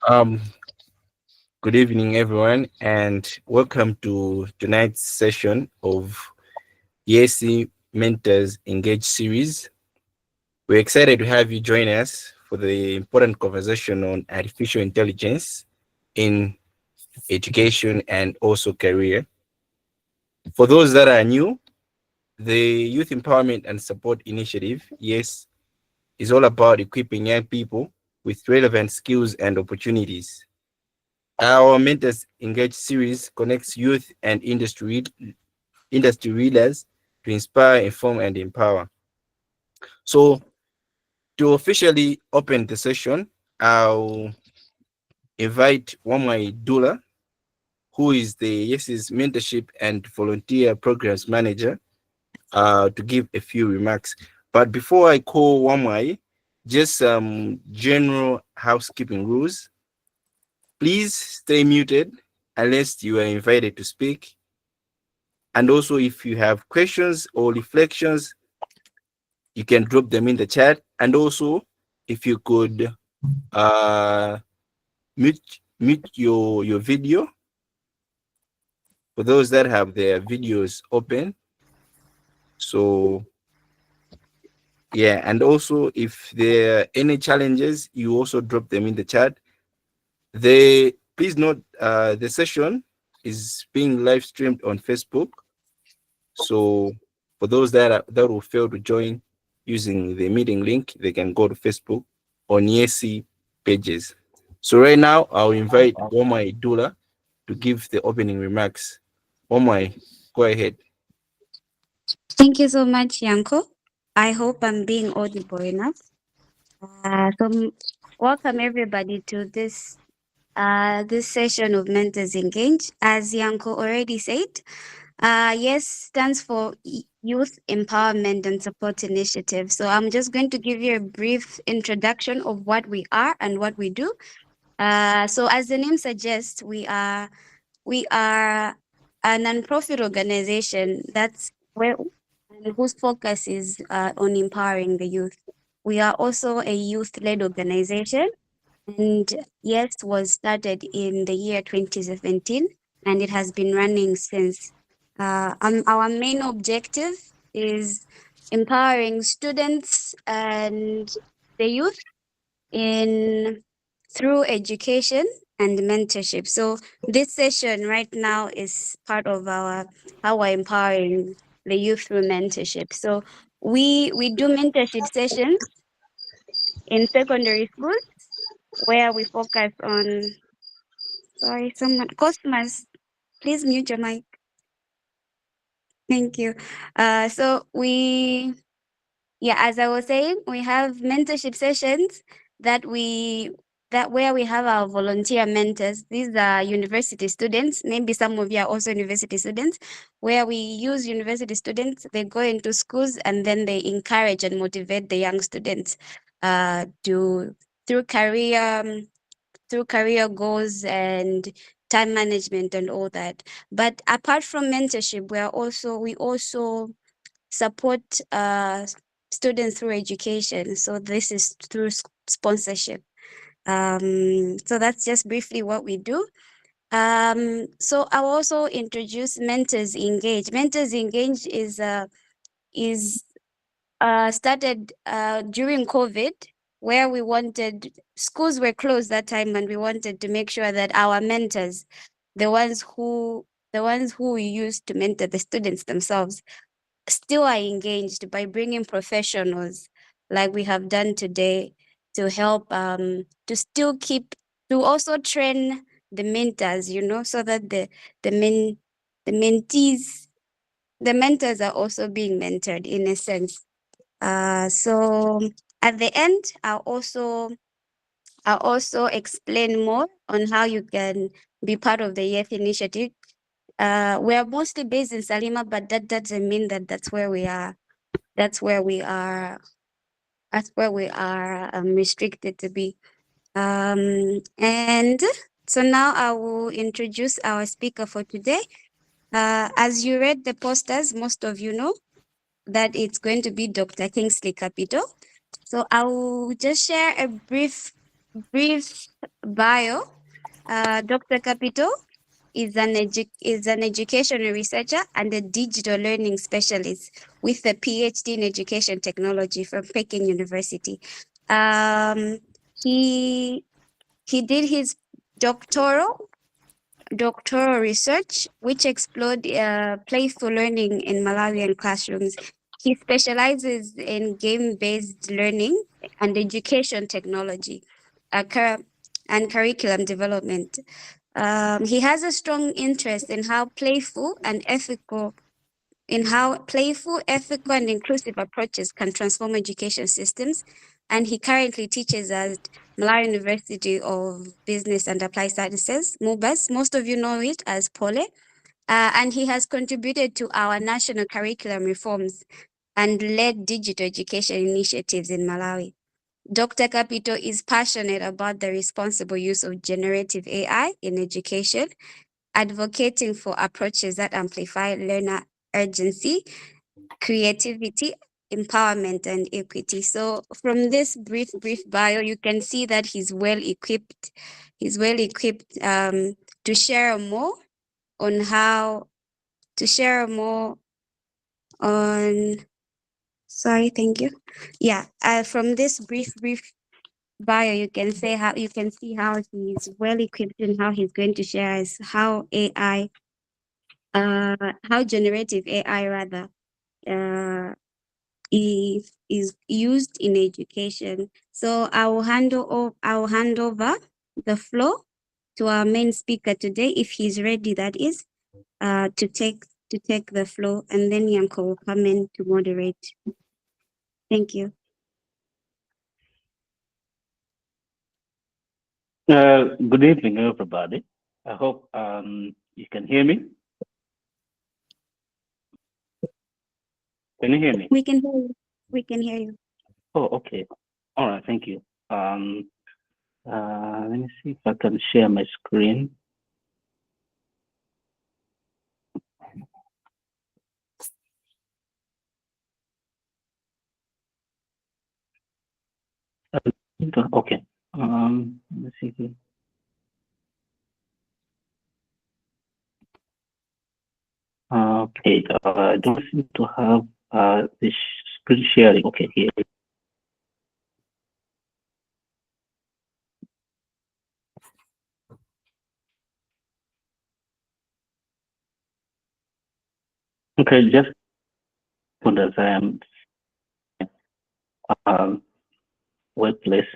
Um, Good evening, everyone, and welcome to tonight's session of ESC Mentors Engage series. We're excited to have you join us for the important conversation on artificial intelligence in education and also career. For those that are new, the Youth Empowerment and Support Initiative, YES, is all about equipping young people with relevant skills and opportunities. Our Mentors Engage series connects youth and industry leaders to inspire, inform, and empower. So, to officially open the session, I'll invite Wamai Dula, who is the YES's Mentorship and Volunteer Programs Manager, to give a few remarks. But before I call Wamai, just some general housekeeping rules. Please stay muted unless you are invited to speak. And also, if you have questions or reflections, you can drop them in the chat. And also, if you could mute your video for those that have their videos open. So yeah, and also if there are any challenges, you also drop them in the chat. Please note the session is being live streamed on Facebook. So for those that will fail to join using the meeting link, they can go to Facebook or NIESI pages. So right now, I'll invite Omai Dula to give the opening remarks. Omai, go ahead. Thank you so much, Yanko. I hope I'm being audible enough. Welcome everybody to this session of Mentors Engage. As Yanko already said, YES stands for Youth Empowerment and Support Initiative. So I'm just going to give you a brief introduction of what we are and what we do. So as the name suggests, we are a non-profit organization that's where and whose focus is on empowering the youth. We are also a youth-led organization, and yes, was started in the year 2017, and it has been running since. Our main objective is empowering students and the youth in through education and mentorship. So this session right now is part of our how we're empowering the youth through mentorship. So we do mentorship sessions in secondary schools where we focus on sorry, someone Cosmas, please mute your mic. Thank you. So we yeah, as I was saying, we have mentorship sessions that we that where we have our volunteer mentors. These are university students. Maybe some of you are also university students, where we use university students. They go into schools and then they encourage and motivate the young students to through career goals and time management and all that. But apart from mentorship, we also support students through education. So this is through sponsorship. So that's just briefly what we do. So I'll also introduce Mentors Engage. Mentors Engage is started during COVID, where we wanted schools were closed that time, and we wanted to make sure that our mentors, the ones who we used to mentor the students themselves, still are engaged by bringing professionals like we have done today to help to still keep to also train the mentors, so that the men the mentees the mentors are also being mentored in a sense. So at the end, I'll also explain more on how you can be part of the youth initiative. We are mostly based in Salima, but that doesn't mean that that's where we are. That's where we are. That's where we are restricted to be. And so now I will introduce our speaker for today. As you read the posters, most of you know that it's going to be Dr. Kingsley Kapito. So I will just share a brief bio. Dr. Kapito is an educational researcher and a digital learning specialist with a PhD in education technology from Peking University. Um, he he did his doctoral research, which explored playful learning in Malawian classrooms. He specializes in game-based learning and education technology and curriculum development. He has a strong interest in how playful, ethical, and inclusive approaches can transform education systems. And he currently teaches at Malawi University of Business and Applied Sciences, MUBAS. Most of you know it as Pole. And he has contributed to our national curriculum reforms and led digital education initiatives in Malawi. Dr. Kapito is passionate about the responsible use of generative AI in education, advocating for approaches that amplify learner urgency, creativity, empowerment, and equity. So from this brief bio, you can see that he's well equipped. He's well equipped to share more on how to share more on. Sorry, thank you. Yeah, from this brief bio, you can see how he's well equipped and how he's going to share us how generative AI rather is used in education. So I will hand over the floor to our main speaker today, if he's ready, that is, to take the floor, and then Yanko will come in to moderate. Thank you. Good evening, everybody. I hope you can hear me. Can you hear me? We can hear you. We can hear you. Oh, okay. All right, thank you. Let me see if I can share my screen. Okay. Let's see here. Okay. I don't seem to have the screen sharing. Okay, here. Okay, just as I am workplace.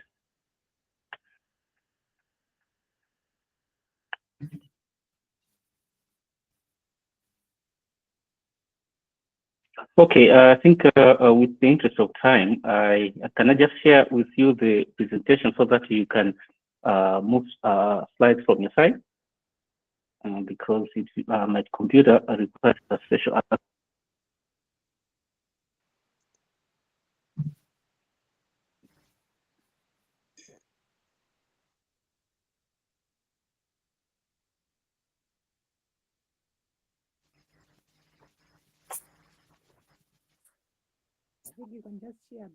Okay, I think with the interest of time, can I just share with you the presentation so that you can move slides from your side? Because it's, my computer requires a special. You can just share.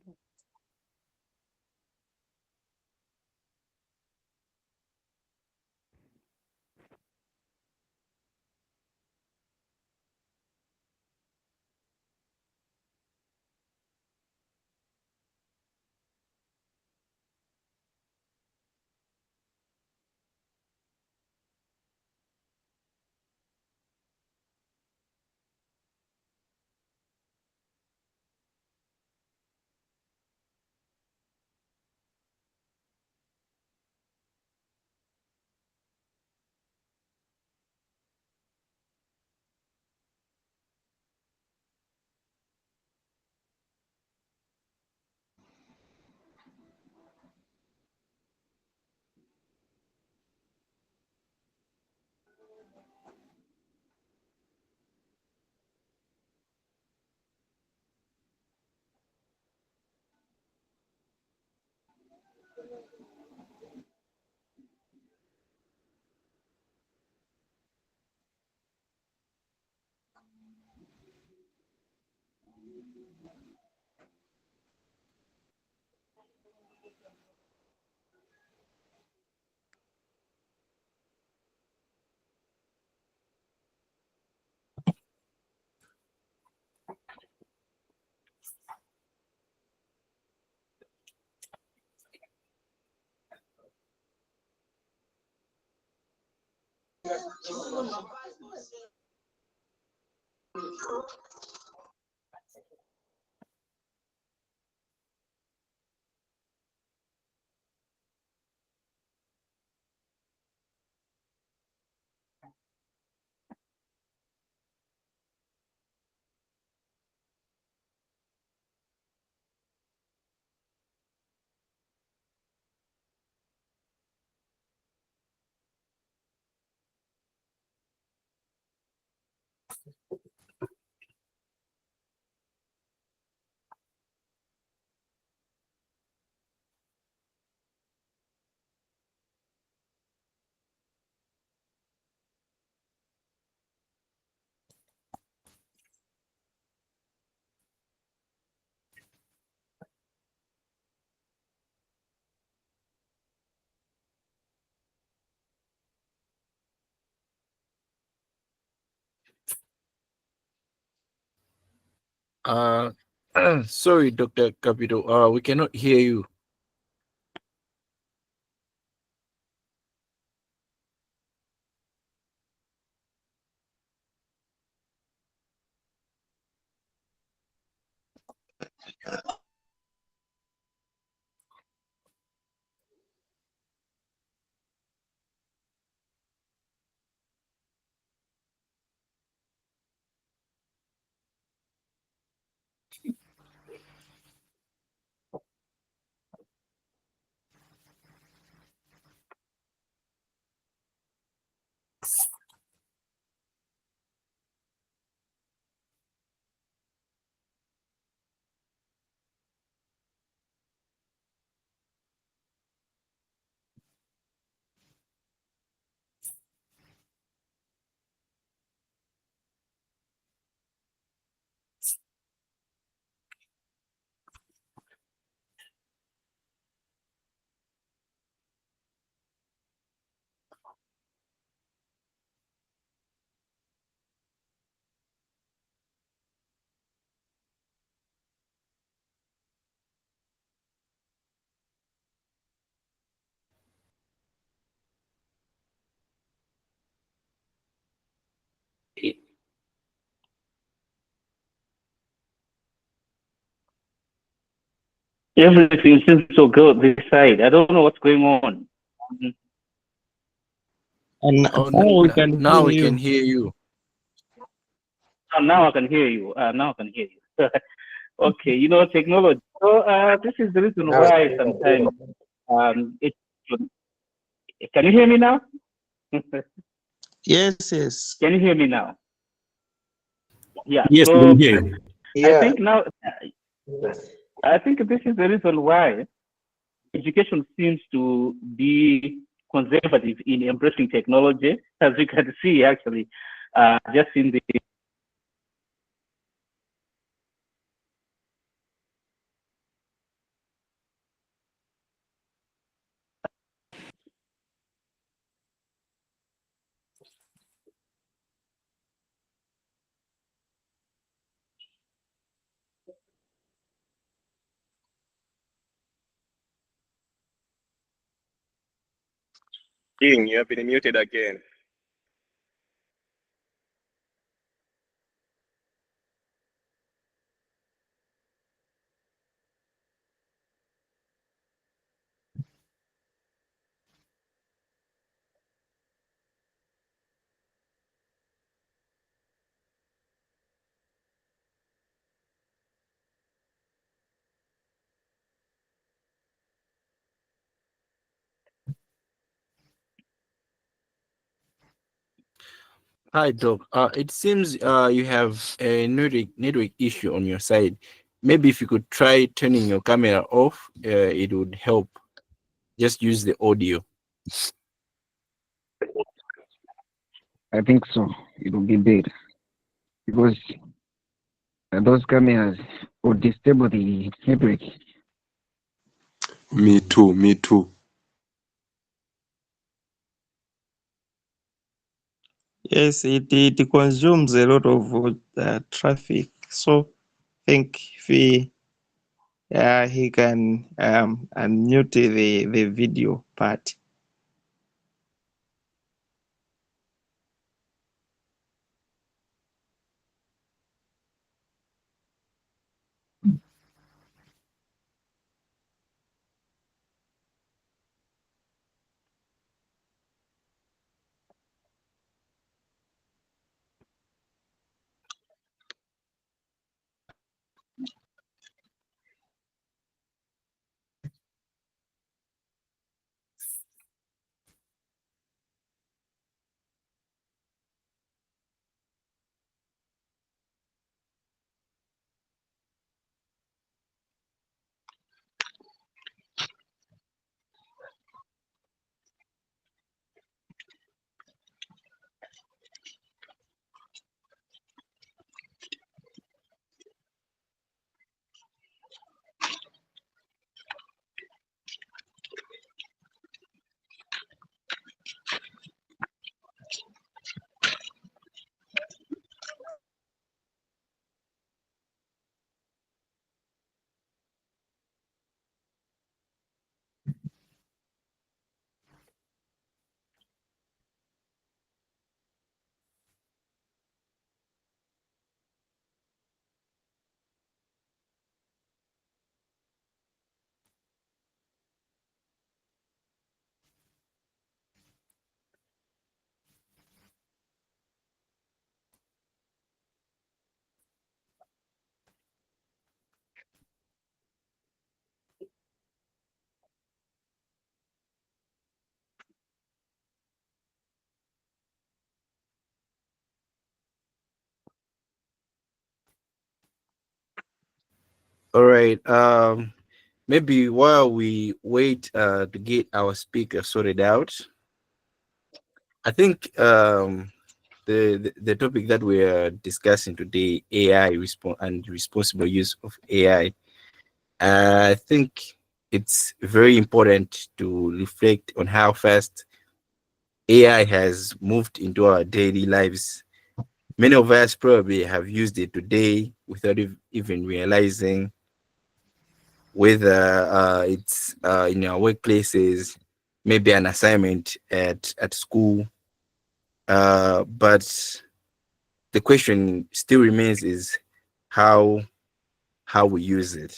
Uh, sorry, Dr. Kapito. We cannot hear you. Everything seems to go this side. I don't know what's going on. And Oh, now we can now hear we can you. hear you. Now I can hear you. Now I can hear you. Okay, technology. So this is the reason why sometimes it. Can you hear me now? Yes, yes. Can you hear me now? Yeah. Yes, we So can hear you. I think now, I think this is the reason why education seems to be conservative in embracing technology, as you can see actually, just in the King, you have been muted again. Hi, Doc. It seems you have a network issue on your side. Maybe if you could try turning your camera off, it would help. Just use the audio. I think so. It will be better because those cameras will disable the network. Me too, me too. Yes, it consumes a lot of traffic. So I think if he can unmute the video part. All right. Maybe while we wait to get our speaker sorted out, I think the topic that we are discussing today, AI and responsible use of AI. I think it's very important to reflect on how fast AI has moved into our daily lives. Many of us probably have used it today without even realizing, whether it's in our workplaces, maybe an assignment at school. But the question still remains is how we use it.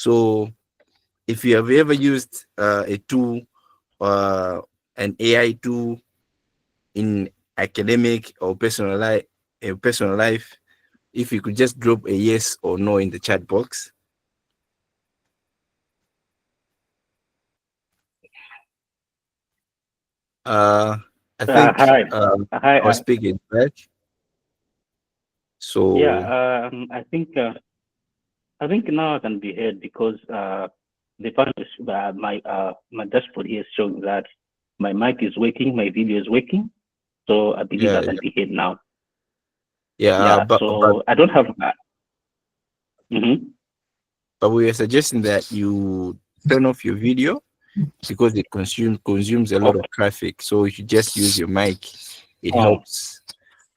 So if you have ever used a tool, an AI tool in academic or personal life, if you could just drop a yes or no in the chat box. I think Hi. Hi. I was speaking, right? So Yeah. I think now I can be heard because the fact is my dashboard here is showing that my mic is working, my video is working, so I believe I yeah, can be heard now. yeah, Yeah. So I don't have. Mhm. but we are suggesting that you turn off your video because it consumes a lot of Okay. traffic. So if you just use your mic, it Oh. Oh. helps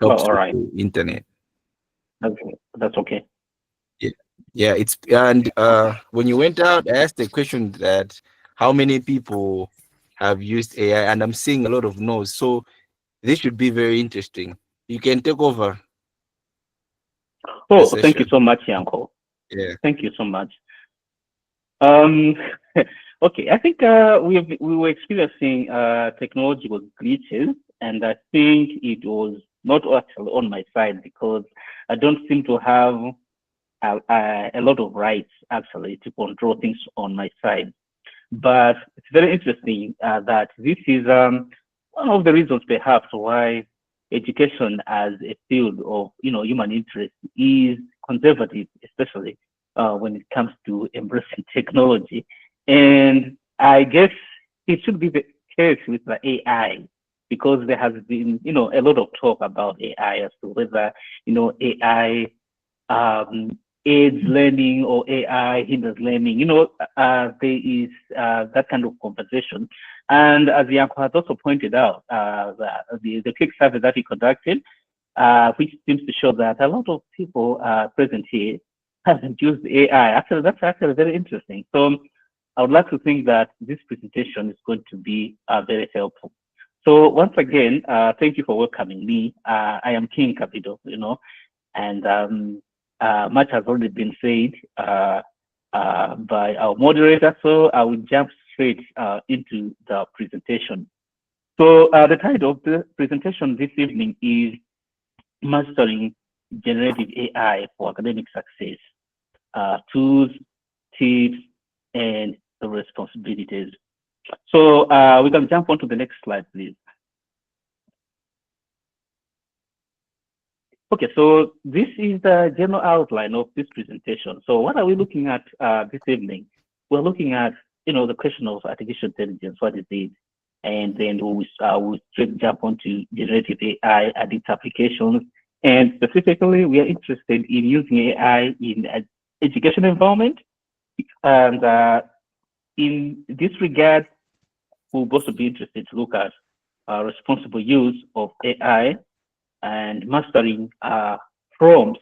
All with right. the internet. That's that's okay. Yeah, yeah. It's and when you went out, I asked the question that how many people have used AI, and I'm seeing a lot of no's. So this should be very interesting. You can take over the Oh, thank you session. so much, Yanko. Yeah, Thank you so much. Um, okay, I think we were experiencing technological glitches, and I think it was not actually on my side because I don't seem to have a lot of rights actually to control things on my side. But it's very interesting that this is one of the reasons perhaps why education as a field of human interest is conservative, especially when it comes to embracing technology. And I guess it should be the case with the AI because there has been a lot of talk about AI as to whether AI um, aids learning or AI hinders learning. There is that kind of conversation. And as Yanko has also pointed out, the quick survey that he conducted, which seems to show that a lot of people present here haven't used AI. Actually, that's actually very interesting. So I would like to think that this presentation is going to be very helpful. So once again, thank you for welcoming me. I am King Kapito, and much has already been said by our moderator, so I will jump straight into the presentation. So the title of the presentation this evening is Mastering Generative AI for Academic Success, Tools, Tips, and the Responsibilities. So we can jump on to the next slide, please. Okay, so this is the general outline of this presentation. So what are we looking at this evening? We're looking at, the question of artificial intelligence, what is it? And then we'll straight jump onto generative AI and its applications. And specifically, we are interested in using AI in an education environment. And in this regard, we'll also be interested to look at responsible use of AI and mastering prompts,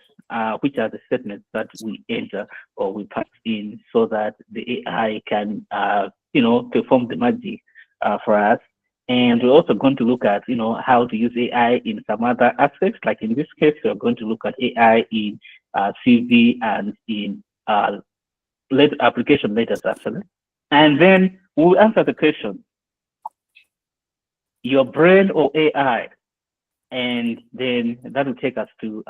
which are the statements that we enter or we pass in so that the AI can, perform the magic for us. And we're also going to look at, how to use AI in some other aspects. Like in this case, we're going to look at AI in CV and in application letters, actually. And then we'll answer the question, your brain or AI? And then that will take us to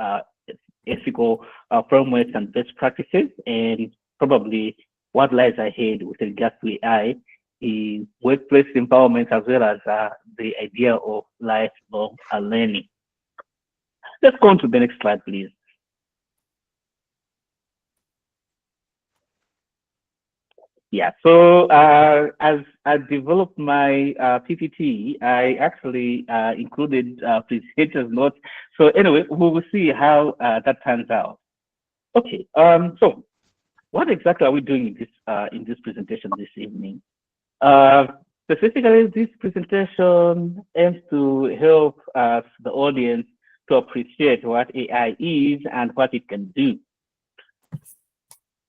ethical frameworks and best practices, and probably what lies ahead with regards to AI is workplace empowerment as well as the idea of lifelong learning. Let's go on to the next slide, please. Yeah, so as I developed my PPT, I actually included presenters notes. So anyway, we will see how that turns out. Okay, so what exactly are we doing in this presentation this evening? Specifically, this presentation aims to help the audience to appreciate what AI is and what it can do.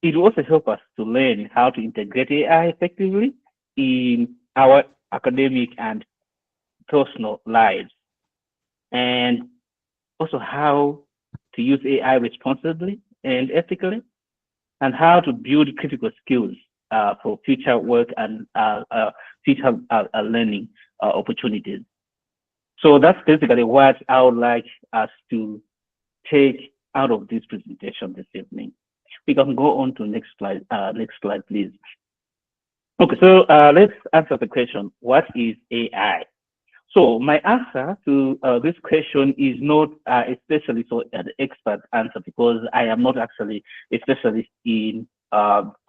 It will also help us to learn how to integrate AI effectively in our academic and personal lives, and also how to use AI responsibly and ethically. and how to build critical skills for future work and future learning opportunities. So that's basically what I would like us to take out of this presentation this evening. We can go on to next slide, please. Okay, so let's answer the question, what is AI? So my answer to this question is not especially so an expert answer, because I am not actually a specialist in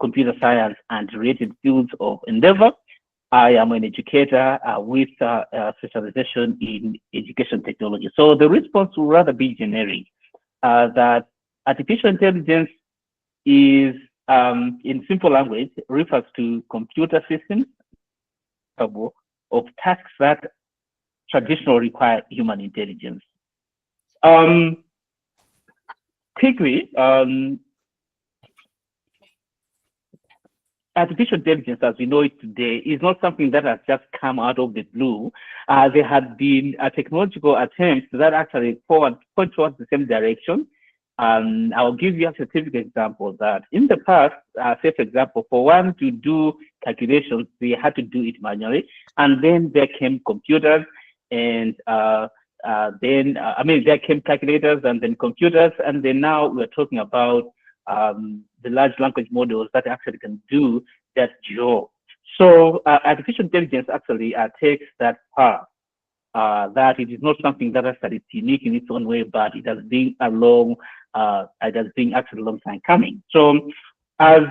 computer science and related fields of endeavor. I am an educator with specialization in education technology. So the response will rather be generic, that artificial intelligence is, in simple language, refers to computer systems capable of tasks that traditionally require human intelligence. Quickly, artificial intelligence, as we know it today, is not something that has just come out of the blue. There had been technological attempts that actually point towards the same direction. I'll give you a specific example that in the past, say for example, for one to do calculations, they had to do it manually, and then there came computers, and there came calculators and then computers, and then now we're talking about the large language models that actually can do that job. So artificial intelligence actually takes that path, that it is not something that is unique in its own way, but it has been a long time coming. So as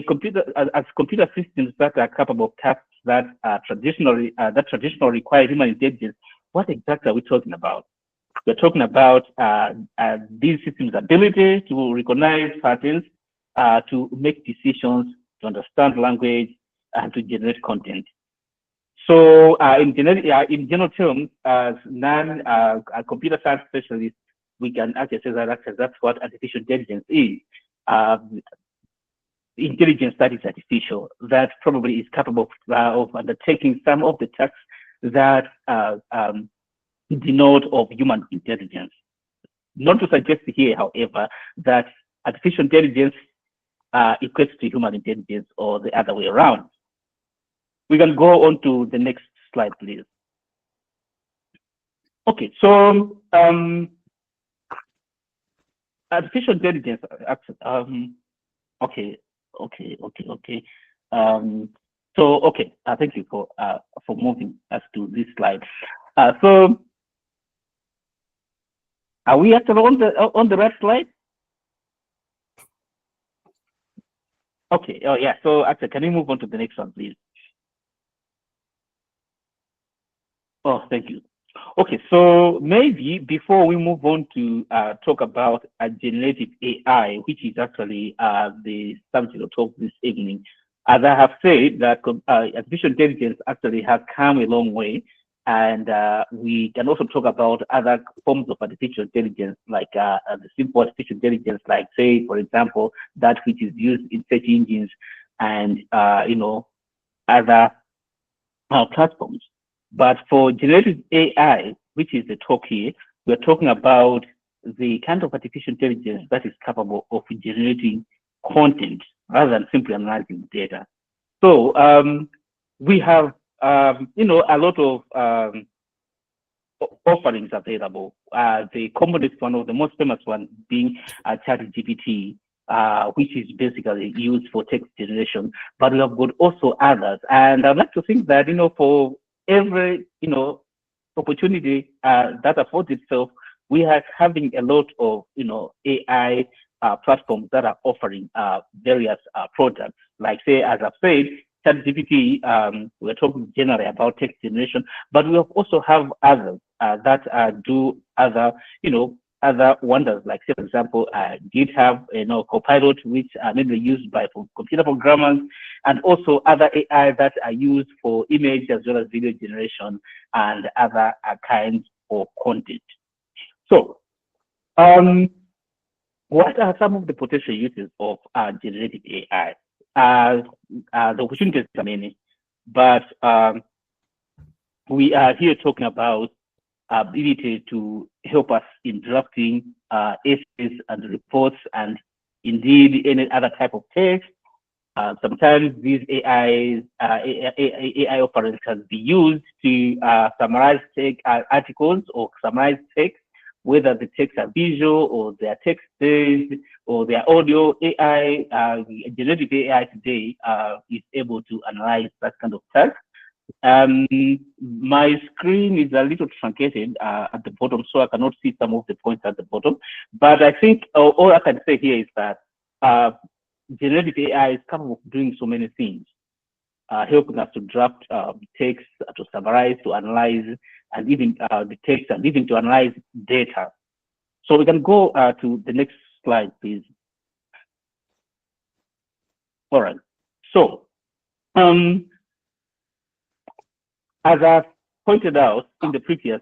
computer systems that are capable of tasks that traditionally require human intelligence, what exactly are we talking about? We're talking about these systems' ability to recognize patterns, to make decisions, to understand language, and to generate content. So in general terms, as non-computer science specialists, we can actually say that that's what artificial intelligence is. Intelligence that is artificial, that probably is capable of undertaking some of the tasks that denote of human intelligence. Not to suggest here, however, that artificial intelligence equates to human intelligence or the other way around. We can go on to the next slide, please. Okay, so artificial intelligence. Thank you for moving us to this slide. So are we actually on the right slide? Okay. Oh yeah. So actually, can we move on to the next one, please? Oh, thank you. Okay, so maybe before we move on to talk about generative AI, which is actually the subject of talk this evening, as I have said, that artificial intelligence actually has come a long way, and we can also talk about other forms of artificial intelligence, like the simple artificial intelligence, like say, for example, that which is used in search engines and other platforms. But for generative AI, which is the talk here, we're talking about the kind of artificial intelligence that is capable of generating content rather than simply analyzing data. So we have, a lot of offerings available. The commonest one, or the most famous one, being ChatGPT, which is basically used for text generation. But we have got also others, and I'd like to think that for every opportunity that affords itself, we are having a lot of AI platforms that are offering various products. Like say, as I've said, ChatGPT, we're talking generally about text generation, but we also have others that do other other wonders, like say for example GitHub, Copilot, which are mainly used by computer programmers, and also other AI that are used for image as well as video generation and other kinds of content. So what are some of the potential uses of generative AI? The opportunities are many, but we are here talking about ability to help us in drafting essays and reports and indeed any other type of text. Sometimes these AI operators can be used to summarize text, articles or summarize text, whether the texts are visual or they are text-based or they are audio. Generative AI today is able to analyze that kind of text. My screen is a little truncated at the bottom, so I cannot see some of the points at the bottom. But I think all I can say here is that generative AI is capable of doing so many things, helping us to draft text, to summarize, to analyze, and even the text, and even to analyze data. So we can go to the next slide, please. All right. So, as I pointed out in the previous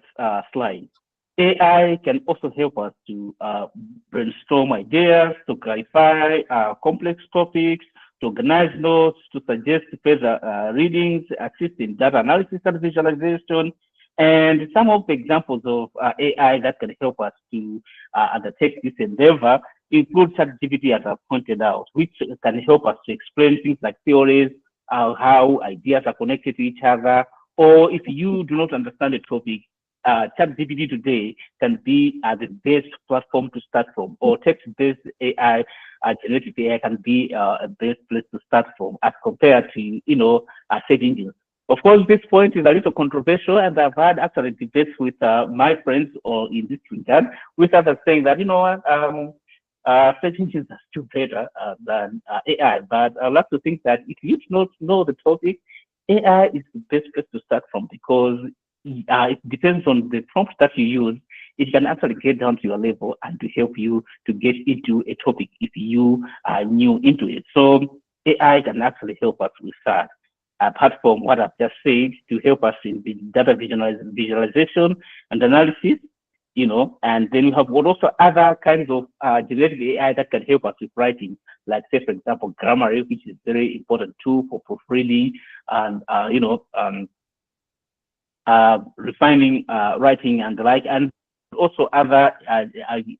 slide, AI can also help us to brainstorm ideas, to clarify complex topics, to organize notes, to suggest further readings, assist in data analysis and visualization. And some of the examples of AI that can help us to undertake this endeavor include ChatGPT, as I pointed out, which can help us to explain things like theories, how ideas are connected to each other, or if you do not understand a topic, ChatGPT today can be the best platform to start from, or text-based AI, generative AI can be a best place to start from as compared to, search engines. Of course, this point is a little controversial, and I've had actually debates with my friends or in this regard, with others saying that, search engines are still better than AI. But I like to think that if you do not know the topic, AI is the best place to start from, because it depends on the prompt that you use. It can actually get down to your level and to help you to get into a topic if you are new into it. So AI can actually help us with that. Apart from what I've just said, to help us in the data visualization and analysis, and then we have also other kinds of generative AI that can help us with writing, like say, for example, Generative, which is a very important tool for proofreading and, refining writing and the like, and also other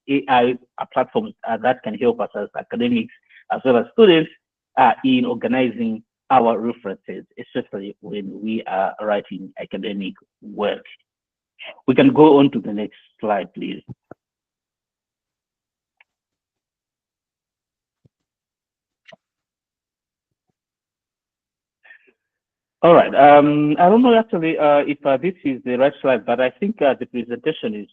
AI platforms that can help us as academics as well as students in organizing our references, especially when we are writing academic work. We can go on to the next slide, please. All right. I don't know actually if this is the right slide, but I think the presentation is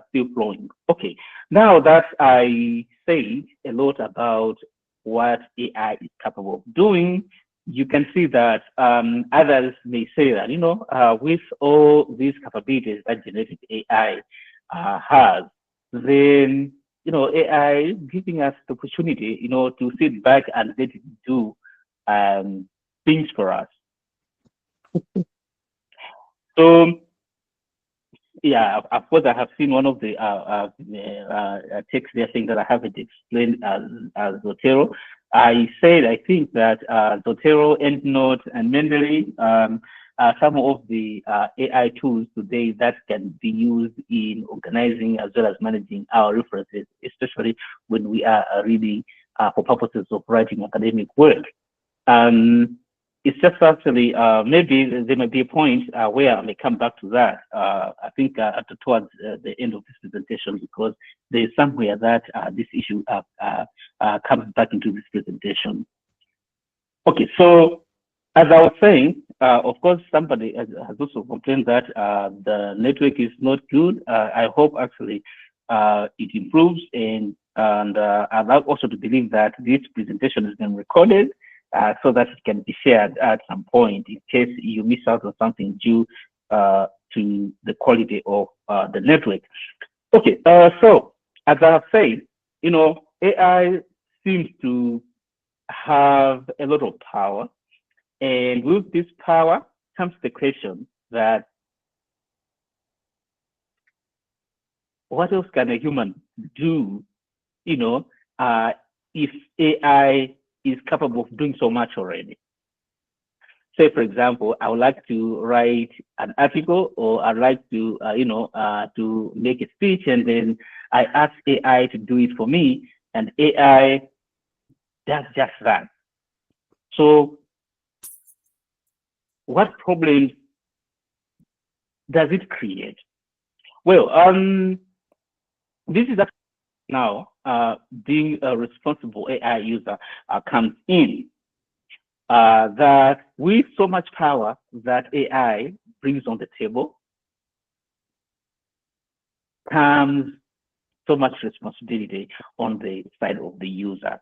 still flowing. Okay. Now that I said a lot about what AI is capable of doing, you can see that others may say that, with all these capabilities that generative AI has, then, AI is giving us the opportunity, to sit back and let it do things for us. So, yeah, of course, I have seen one of the texts there saying that I haven't explained as Zotero. I said I think that Zotero, EndNote, and Mendeley are some of the AI tools today that can be used in organizing as well as managing our references, especially when we are reading for purposes of writing academic work. It's just actually, maybe there may be a point where I may come back to that, I think towards the end of this presentation, because there is somewhere that this issue comes back into this presentation. Okay, so as I was saying, of course, somebody has also complained that the network is not good. I hope actually it improves, and I'd like also to believe that this presentation has been recorded, so that it can be shared at some point in case you miss out on something due to the quality of the network. Okay, so as I have said, AI seems to have a lot of power, and with this power comes the question that what else can a human do, if AI is capable of doing so much already? Say, for example, I would like to write an article, or I'd like to, to make a speech, and then I ask AI to do it for me, and AI does just that. So what problems does it create? Well, this is now being a responsible AI user comes in. That with so much power that AI brings on the table comes so much responsibility on the side of the user.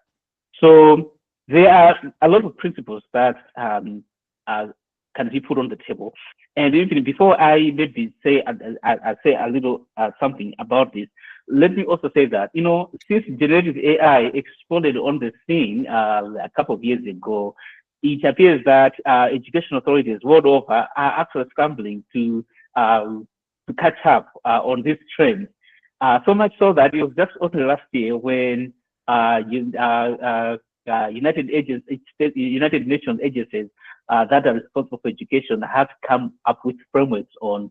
So there are a lot of principles that can be put on the table. And even before I maybe say I say a little something about this, let me also say that, you know, since generative AI exploded on the scene a couple of years ago, it appears that education authorities world over are actually scrambling to catch up on this trend. So much so that it was just only last year when United Nations agencies that are responsible for education have come up with frameworks on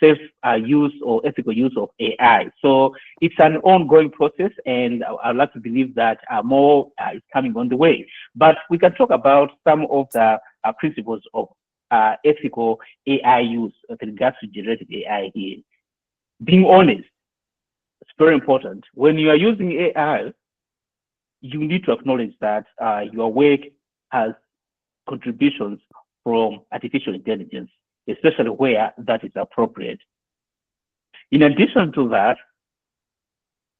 safe use or ethical use of AI. So it's an ongoing process, and I'd like to believe that more is coming on the way. But we can talk about some of the principles of ethical AI use with regards to generative AI here. Being honest, it's very important. When you are using AI, you need to acknowledge that your work has contributions from artificial intelligence, especially where that is appropriate. In addition to that,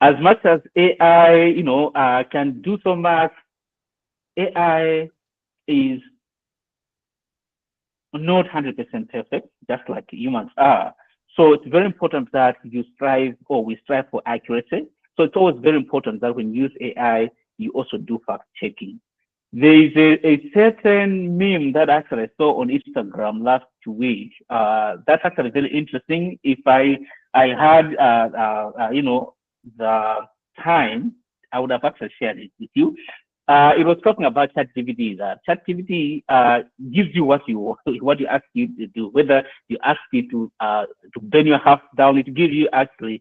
as much as AI, you know, can do so much, AI is not 100% perfect, just like humans are. So it's very important that you strive, or we strive for accuracy. So it's always very important that when you use AI, you also do fact checking. There is a certain meme that actually I saw on Instagram last week. That's actually very interesting. If I had you know, the time, I would have actually shared it with you. It was talking about ChatGPT. ChatGPT gives you what you ask you to do. Whether you ask it to burn your house down, it gives you actually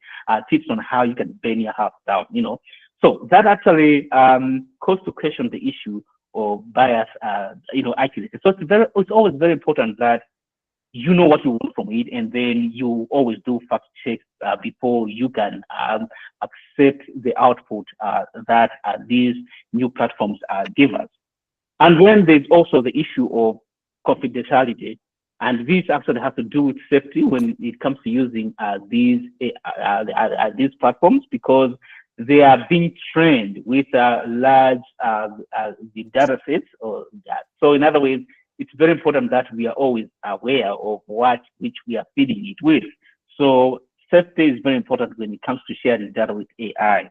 tips on how you can burn your house down. You know, so that actually calls to question the issue of bias, you know, accuracy. So it's always very important that you know what you want from it, and then you always do fact checks before you can accept the output that these new platforms give us. And then there's also the issue of confidentiality, and this actually has to do with safety when it comes to using these platforms, because they are being trained with large data sets or that. So in other words, it's very important that we are always aware of which we are feeding it with. So safety is very important when it comes to sharing data with AI.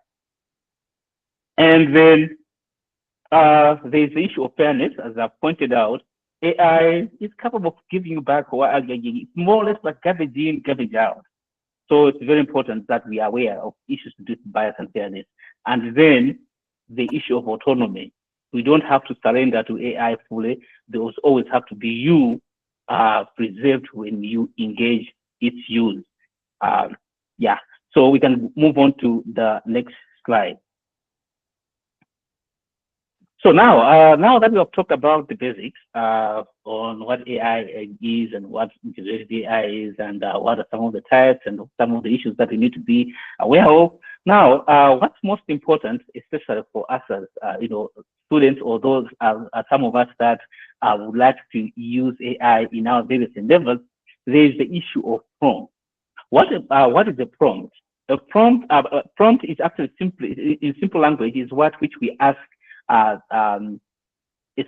And then there's the issue of fairness. As I pointed out, AI is capable of giving you back what it's more or less like garbage in, garbage out. So it's very important that we are aware of issues to do with bias and fairness. And then the issue of autonomy. We don't have to surrender to AI fully. There will always have to be you preserved when you engage its use. Yeah, so we can move on to the next slide. So now that we have talked about the basics on what AI is and what generative AI is, and what are some of the types and some of the issues that we need to be aware of. Now, what's most important, especially for us as you know, students, or those some of us that would like to use AI in our various endeavors, there is the issue of prompt. What is a prompt? A prompt is actually simply, in simple language, is which we ask a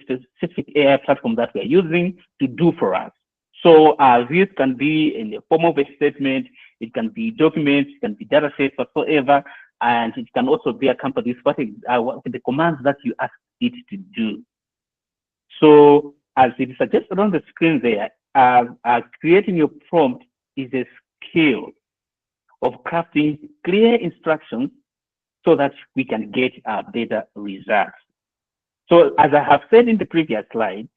specific AI platform that we are using to do for us. So this can be in the form of a statement, it can be documents, it can be data sets, whatsoever, and it can also be accompanied with what the commands that you ask it to do. So as it is suggested on the screen there, creating your prompt is a skill of crafting clear instructions so that we can get better results. So as I have said in the previous slide,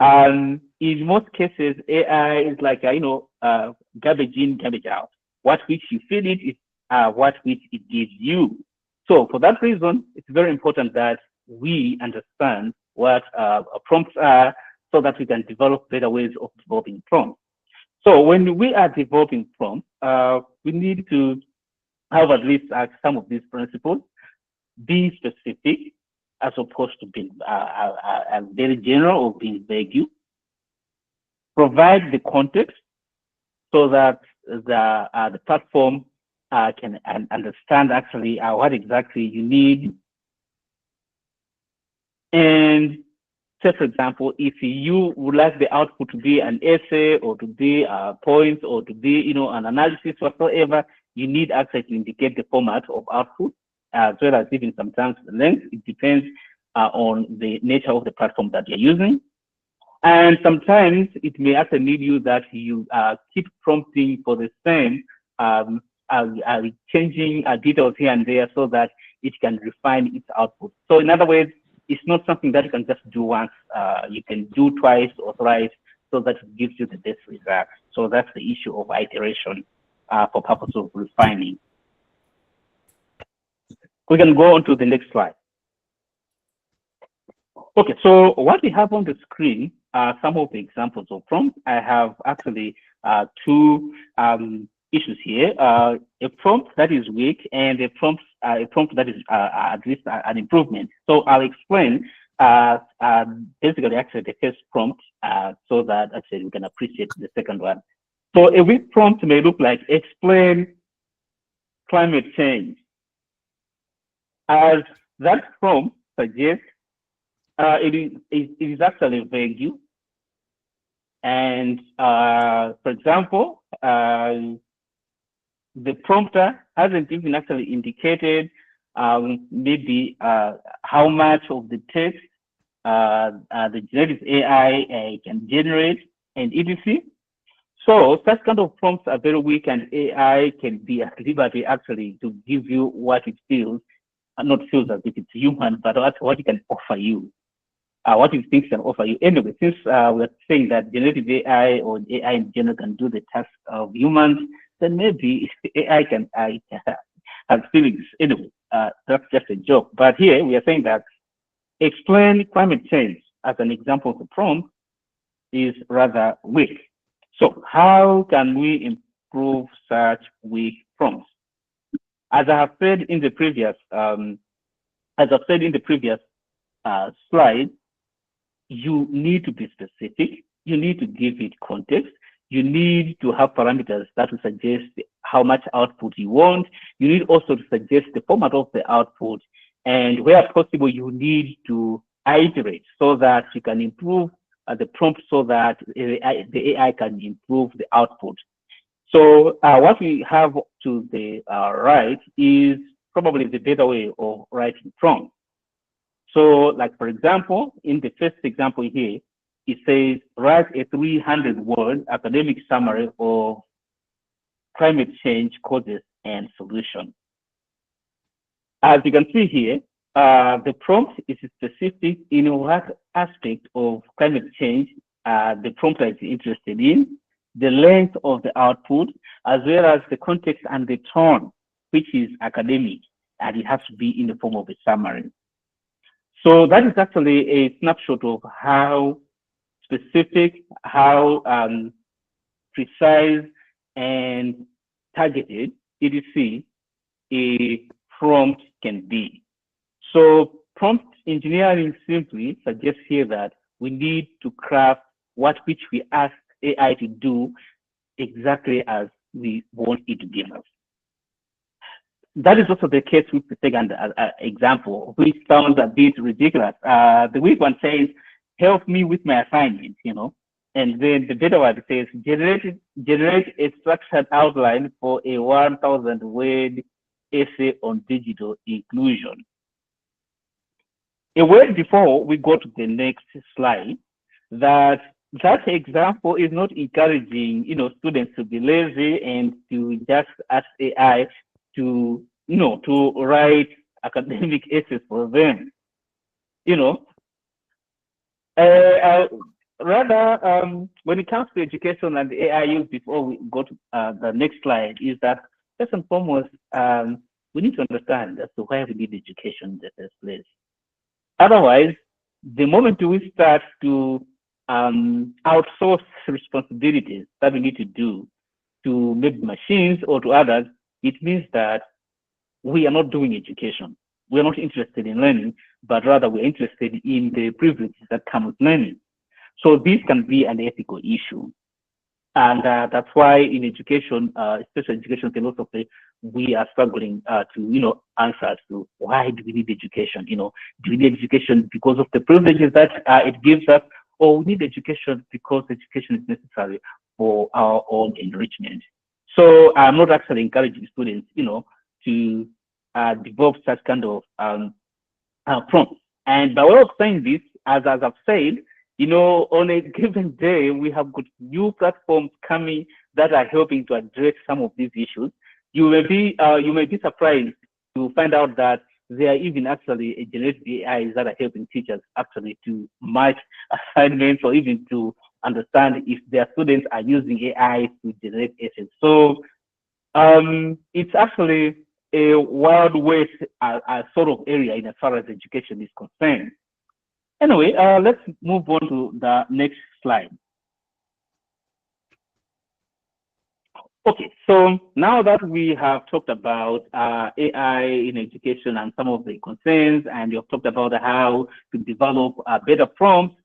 in most cases, AI is like, you know, garbage in, garbage out. What which you feed it is what which it gives you. So for that reason, it's very important that we understand what prompts are, so that we can develop better ways of developing prompts. So when we are developing prompts, we need to have at least some of these principles. Be specific as opposed to being very general or being vague. Provide the context so that the platform can understand actually what exactly you need. And say, for example, if you would like the output to be an essay or to be points or to be, an analysis whatsoever, you need actually to indicate the format of output, as well as even sometimes the length. It depends on the nature of the platform that you're using. And sometimes it may actually need you that you keep prompting for the same, changing details here and there so that it can refine its output. So in other words, it's not something that you can just do once. You can do twice or thrice so that it gives you the best result. So that's the issue of iteration for purpose of refining. We can go on to the next slide. Okay, so what we have on the screen are some of the examples of prompts. I have actually two issues here: a prompt that is weak and a prompt that is at least an improvement. So I'll explain basically actually the first prompt so that actually we can appreciate the second one. So a weak prompt may look like explain climate change. As that prompt suggests, it is actually vague. And for example, the prompter hasn't even actually indicated maybe how much of the text the generative AI can generate and etc. So such kind of prompts are very weak, and AI can be at liberty actually to give you what it feels, not feels as if it's human, but what it can offer you. What it thinks can offer you. Anyway, since we're saying that generative AI or AI in general can do the task of humans, then maybe AI can have feelings. Anyway, that's just a joke. But here we are saying that explain climate change as an example of the prompt is rather weak. So how can we improve such weak prompts? As I have said in the previous, slide, you need to be specific. You need to give it context. You need to have parameters that will suggest how much output you want. You need also to suggest the format of the output. And where possible, you need to iterate so that you can improve the prompt so that the AI can improve the output. So what we have to the right is probably the better way of writing prompts. So like, for example, in the first example here, it says, write a 300-word academic summary of climate change causes and solutions. As you can see here, the prompt is specific in what aspect of climate change the prompter is interested in, the length of the output, as well as the context and the tone, which is academic, and it has to be in the form of a summary. So that is actually a snapshot of how specific, how precise and targeted EDC a prompt can be. So prompt engineering simply suggests here that we need to craft which we ask AI to do exactly as we want it to give us. That is also the case with the second example, which sounds a bit ridiculous. The weak one says, help me with my assignment, and then the better one says, generate a structured outline for a 1,000-word essay on digital inclusion. A word before we go to the next slide, that example is not encouraging, students to be lazy and to just ask AI to write academic essays for them. Rather, when it comes to education and the AI use, before we go to the next slide, is that first and foremost, we need to understand as to why we need education in the first place. Otherwise, the moment we start to outsource responsibilities that we need to do to maybe machines or to others, it means that we are not doing education. We are not interested in learning, but rather we're interested in the privileges that come with learning. So this can be an ethical issue. And that's why in education, special education philosophy, we are struggling to, answer as to why do we need education? Do we need education because of the privileges that it gives us, or we need education because education is necessary for our own enrichment? So I'm not actually encouraging students, to develop such kind of prompts. And by way of saying this, as I've said, on a given day, we have got new platforms coming that are helping to address some of these issues. You may be surprised to find out that there are even actually generative AIs that are helping teachers actually to mark assignments or even to understand if their students are using AI to generate essays. So it's actually a wild west sort of area in as far as education is concerned. Anyway, let's move on to the next slide. Okay, so now that we have talked about AI in education and some of the concerns, and you've talked about how to develop better prompts,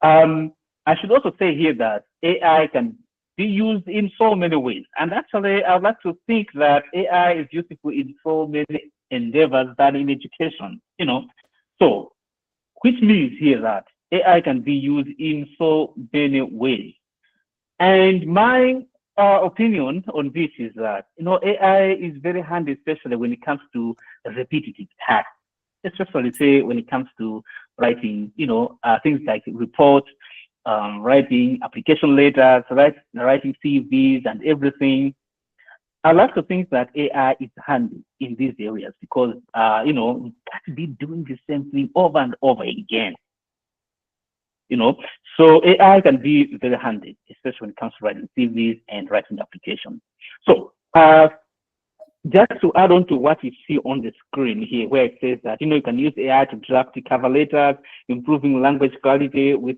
I should also say here that AI can be used in so many ways. And actually, I'd like to think that AI is useful in so many endeavors than in education, So, which means here that AI can be used in so many ways. And my opinion on this is that, AI is very handy, especially when it comes to repetitive tasks, especially say when it comes to writing, things like reports, writing application letters, writing CVs and everything. I like to think that AI is handy in these areas because, you can't be doing the same thing over and over again. So AI can be very handy, especially when it comes to writing CVs and writing applications. So just to add on to what you see on the screen here, where it says that, you can use AI to draft cover letters, improving language quality with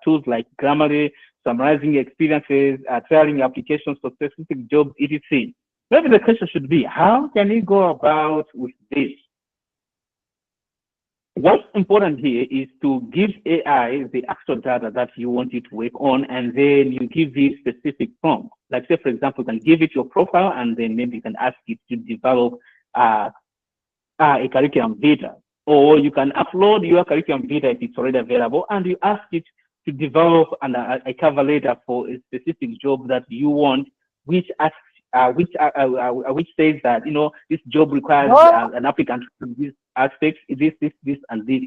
tools like Grammarly, summarizing experiences, trialing applications for specific jobs, etc. Maybe the question should be, how can you go about with this? What's important here is to give AI the actual data that you want it to work on, and then you give it specific prompts. Like, say, for example, you can give it your profile, and then maybe you can ask it to develop a curriculum vitae, or you can upload your curriculum vitae if it's already available, and you ask it to develop a cover letter for a specific job that you want, which asks which says that this job requires an applicant to this aspect, this, and this,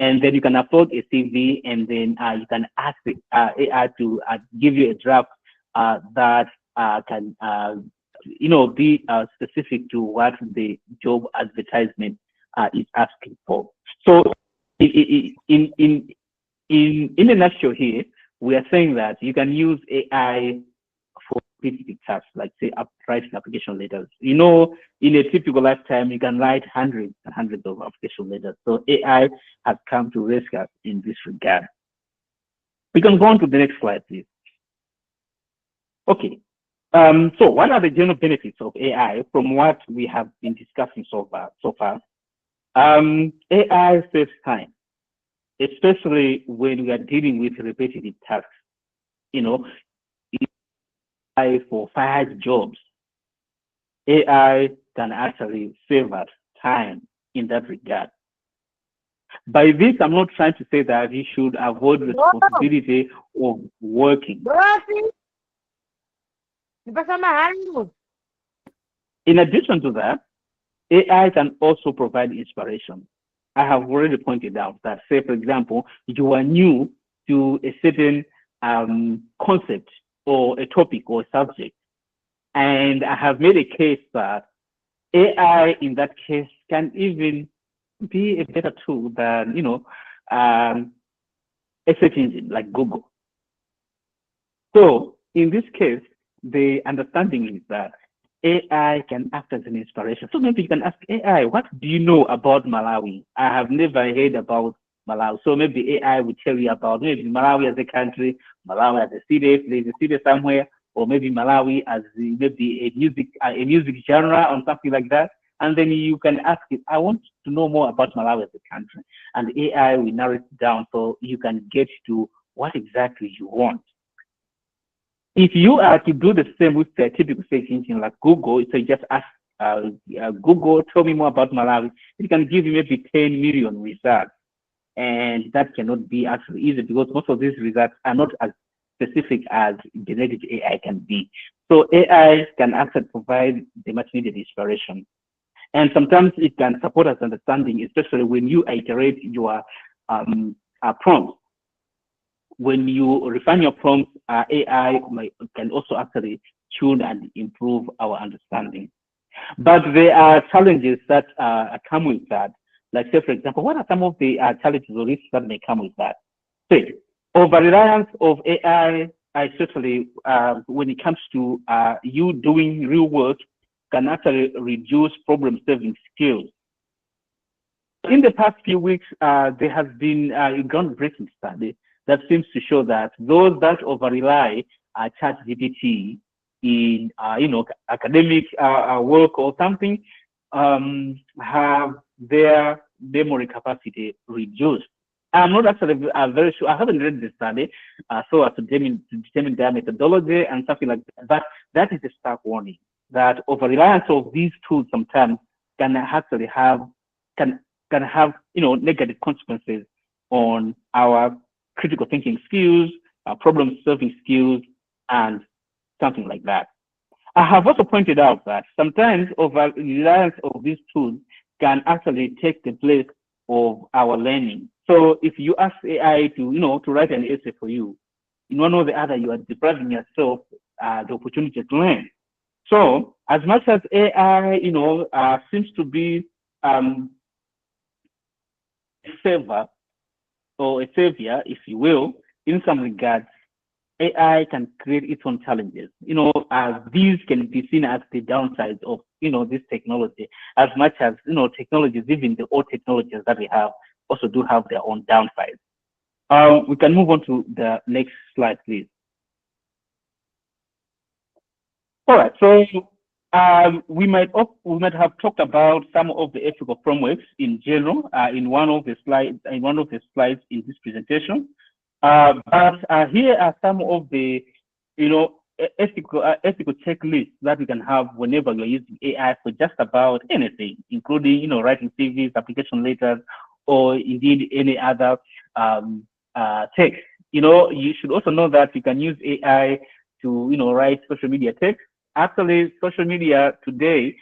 and then you can upload a CV, and then you can ask the AI to give you a draft that can be specific to what the job advertisement is asking for. So in a nutshell here, we are saying that you can use AI for specific tasks, like say writing application letters. In a typical lifetime, you can write hundreds and hundreds of application letters. So AI has come to rescue us in this regard. We can go on to the next slide, please. Okay. So what are the general benefits of AI from what we have been discussing so far? AI saves time, especially when we are dealing with repetitive tasks. For 5 jobs, AI can actually save us time in that regard. By this, I'm not trying to say that you should avoid responsibility of working. In addition to that, AI can also provide inspiration. I have already pointed out that, say, for example, you are new to a certain concept or a topic or a subject, and I have made a case that AI in that case can even be a better tool than a search engine like Google. So in this case, the understanding is that AI can act as an inspiration. So maybe you can ask AI, what do you know about Malawi? I have never heard about Malawi. So maybe AI will tell you about maybe Malawi as a country, Malawi as a city, there's a city somewhere, or maybe Malawi as maybe a music genre or something like that. And then you can ask it, I want to know more about Malawi as a country. And AI will narrow it down so you can get to what exactly you want. If you are to do the same with the typical search engine like Google, so you just ask Google, tell me more about Malawi, it can give you maybe 10 million results. And that cannot be actually easy because most of these results are not as specific as generative AI can be. So AI can actually provide the much needed inspiration. And sometimes it can support us understanding, especially when you iterate your prompts. When you refine your prompts, AI can also actually tune and improve our understanding. But there are challenges that come with that. Like, say, for example, what are some of the challenges or risks that may come with that? Say, over-reliance of AI, especially when it comes to you doing real work, can actually reduce problem-solving skills. In the past few weeks, there has been a groundbreaking study that seems to show that those that over-rely ChatGPT in academic work or something have their memory capacity reduced. I'm not actually very sure. I haven't read the study so as to determine their methodology and something like that. But that is a stark warning that over-reliance of these tools sometimes can actually have negative consequences on our critical thinking skills, problem-solving skills, and something like that. I have also pointed out that sometimes over-reliance of these tools can actually take the place of our learning. So if you ask AI to write an essay for you, in one or the other, you are depriving yourself the opportunity to learn. So as much as AI, seems to be a savior, if you will, in some regards, AI can create its own challenges. These can be seen as the downsides of this technology, as much as technologies, even the old technologies that we have, also do have their own downsides. We can move on to the next slide, please. All right, so we might have talked about some of the ethical frameworks in general in one of the slides in this presentation. But here are some of the ethical checklists that we can have whenever you're using AI for just about anything, including writing CVs, application letters, or indeed any other text. You should also know that you can use AI to write social media text. Actually, social media today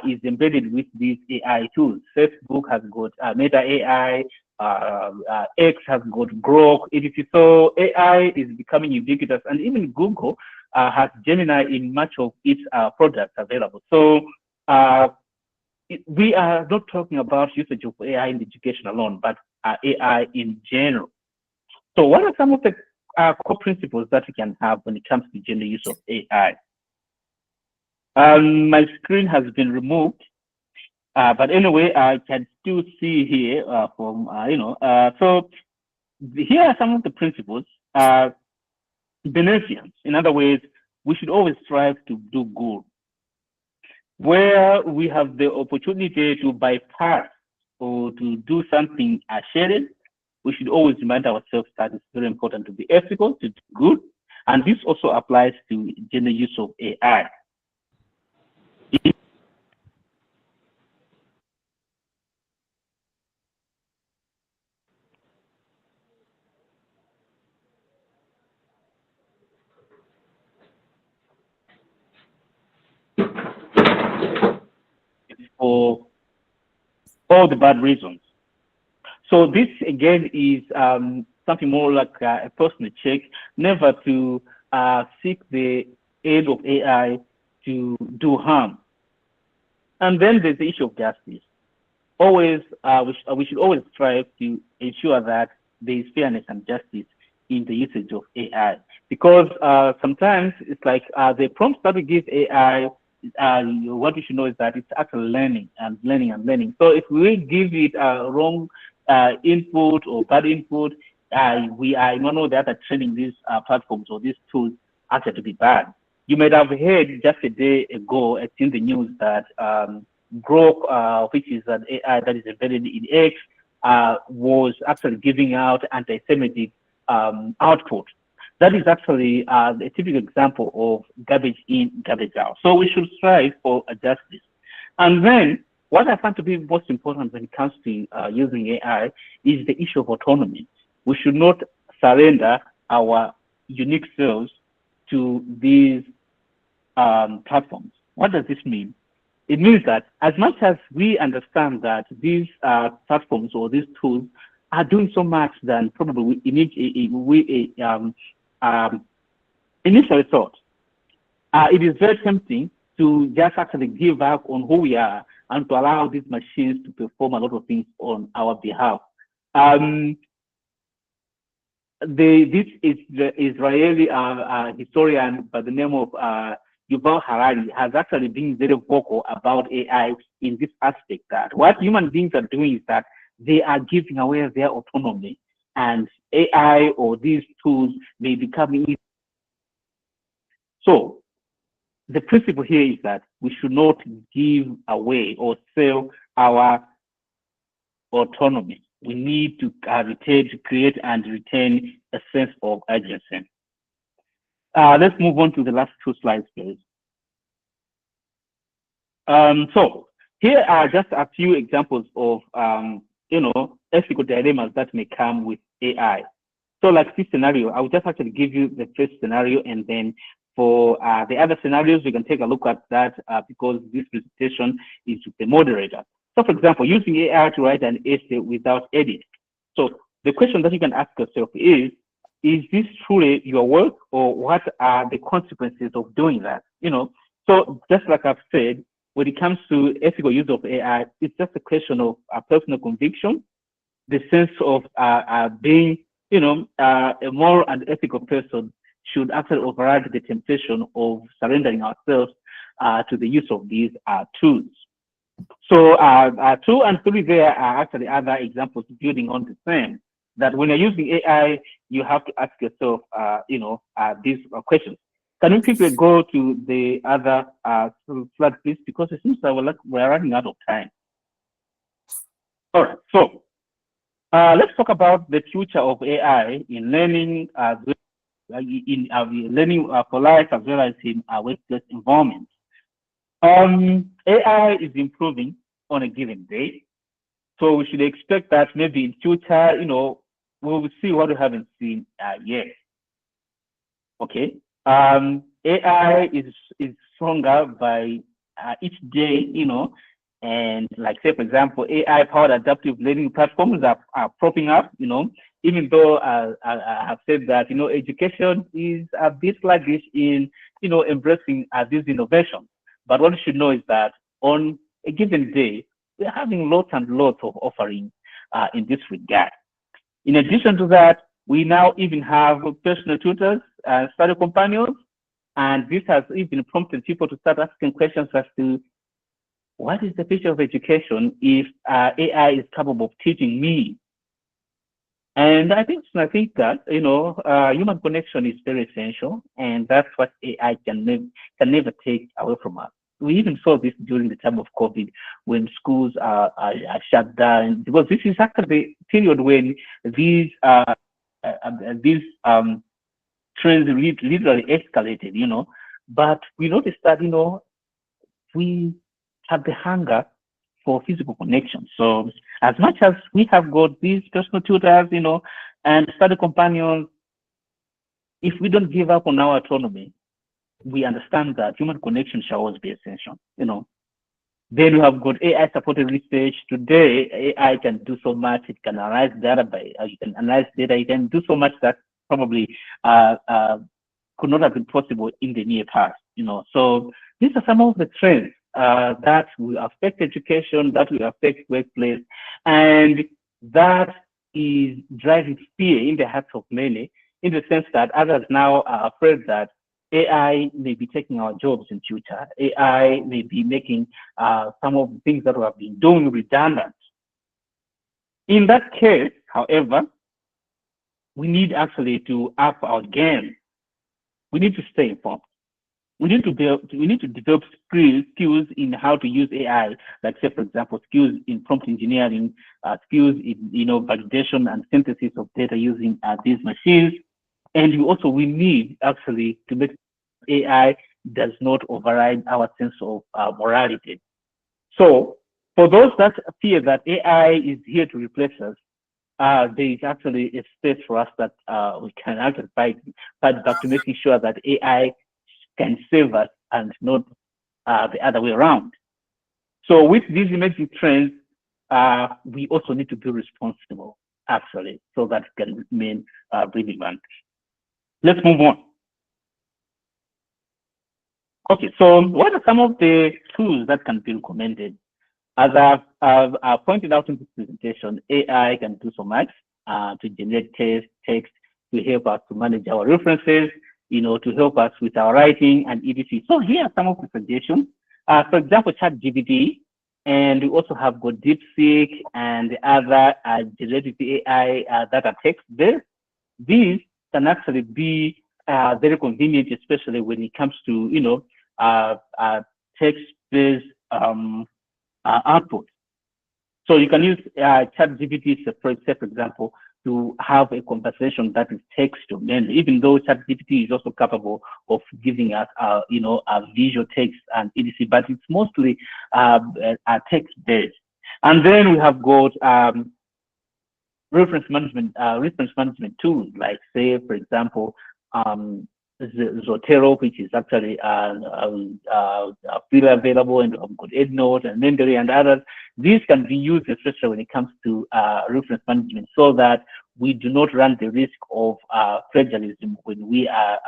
is embedded with these AI tools. Facebook has got Meta AI, X has got Grok, etc. So AI is becoming ubiquitous, and even Google has Gemini in much of its products available. So we are not talking about usage of AI in education alone, but AI in general. So what are some of the core principles that we can have when it comes to general use of AI? My screen has been removed, but anyway, I can still see here so here are some of the principles. Beneficence, in other words, we should always strive to do good. Where we have the opportunity to bypass or to do something shaded, we should always remind ourselves that it's very important to be ethical, to do good, and this also applies to general use of AI. For all the bad reasons. So this again is something more like a personal check, never to seek the aid of AI to do harm. And then there's the issue of justice. Always, we should always strive to ensure that there is fairness and justice in the usage of AI, because sometimes it's like the prompts that we give AI, what you should know is that it's actually learning and learning and learning. So if we give it a wrong input or bad input, we are one or the other training these platforms or these tools actually to be bad. You might have heard just a day ago, it's in the news that Grok, which is an AI that is embedded in X, was actually giving out anti-Semitic output. That is actually a typical example of garbage in, garbage out. So we should strive for justice. And then what I find to be most important when it comes to using AI is the issue of autonomy. We should not surrender our unique selves to these platforms. What does this mean? It means that as much as we understand that these platforms or these tools are doing so much than probably we initially thought, it is very tempting to just actually give up on who we are and to allow these machines to perform a lot of things on our behalf. This is the Israeli historian by the name of Yuval Harari has actually been very vocal about AI in this aspect, that what human beings are doing is that they are giving away their autonomy, and AI or these tools may become easy. So the principle here is that we should not give away or sell our autonomy. We need to retain, to create and retain a sense of agency. Let's move on to the last two slides, please. So here are just a few examples of ethical dilemmas that may come with AI. So like this scenario, I will just actually give you the first scenario, and then for the other scenarios, we can take a look at that because this presentation is with the moderator. So for example, using AI to write an essay without edit. So the question that you can ask yourself is this truly your work, or what are the consequences of doing that? So just like I've said, when it comes to ethical use of AI, it's just a question of personal conviction, the sense of being, a moral and ethical person should actually override the temptation of surrendering ourselves to the use of these tools. So 2 and 3 there are actually other examples building on the same, that when you're using AI, you have to ask yourself, these questions. Can we quickly go to the other slide, please? Because it seems that we're running out of time. All right, so let's talk about the future of AI in learning, learning for life as well as in our workplace environment. AI is improving on a given day, so we should expect that maybe in future, we will see what we haven't seen yet. Okay. AI is stronger by each day, and like say, for example, AI-powered adaptive learning platforms are propping up, even though I have said that, education is a bit sluggish in, embracing these innovations. But what you should know is that on a given day, we're having lots and lots of offerings in this regard. In addition to that, we now even have personal tutors and study companions, and this has even prompted people to start asking questions as to what is the future of education if AI is capable of teaching me? And I think that human connection is very essential, and that's what AI can never take away from us. We even saw this during the time of COVID, when schools are shut down, because this is actually the period when these trends literally escalated, But we noticed that, we have the hunger for physical connection. So as much as we have got these personal tutors, and study companions, if we don't give up on our autonomy, we understand that human connection shall always be essential, Then we have got AI supported research. Today, AI can do so much. It can analyze data you can analyze data. It can do so much that probably could not have been possible in the near past, So these are some of the trends that will affect education, that will affect workplace, and that is driving fear in the hearts of many, in the sense that others now are afraid that AI may be taking our jobs in future. AI may be making some of the things that we have been doing redundant. In that case, however, we need actually to up our game. We need to stay informed. We need to develop skills in how to use AI, like say, for example, skills in prompt engineering, skills in validation and synthesis of data using these machines. And we need actually to make AI does not override our sense of morality. So for those that fear that AI is here to replace us, there is actually a space for us that we can actually fight back to making sure that AI can save us and not the other way around. So with these emerging trends, we also need to be responsible, actually, so that it can remain relevant. Let's move on. Okay, so what are some of the tools that can be recommended? As I've pointed out in this presentation, AI can do so much to generate text, to help us to manage our references, to help us with our writing and etc. So here are some of the suggestions. For example, ChatGPT, and we also have got DeepSeek and other generative AI that are text-based. These can actually be very convenient, especially when it comes to text-based output. So you can use ChatGPT, for example, to have a conversation that is text mainly, even though ChatGPT is also capable of giving us, a visual text and etc. But it's mostly text-based. And then we have got reference management tools, like say, for example, Zotero, which is actually freely available, and we've got EndNote and Mendeley and others. These can be used especially when it comes to reference management, so that we do not run the risk of plagiarism when we are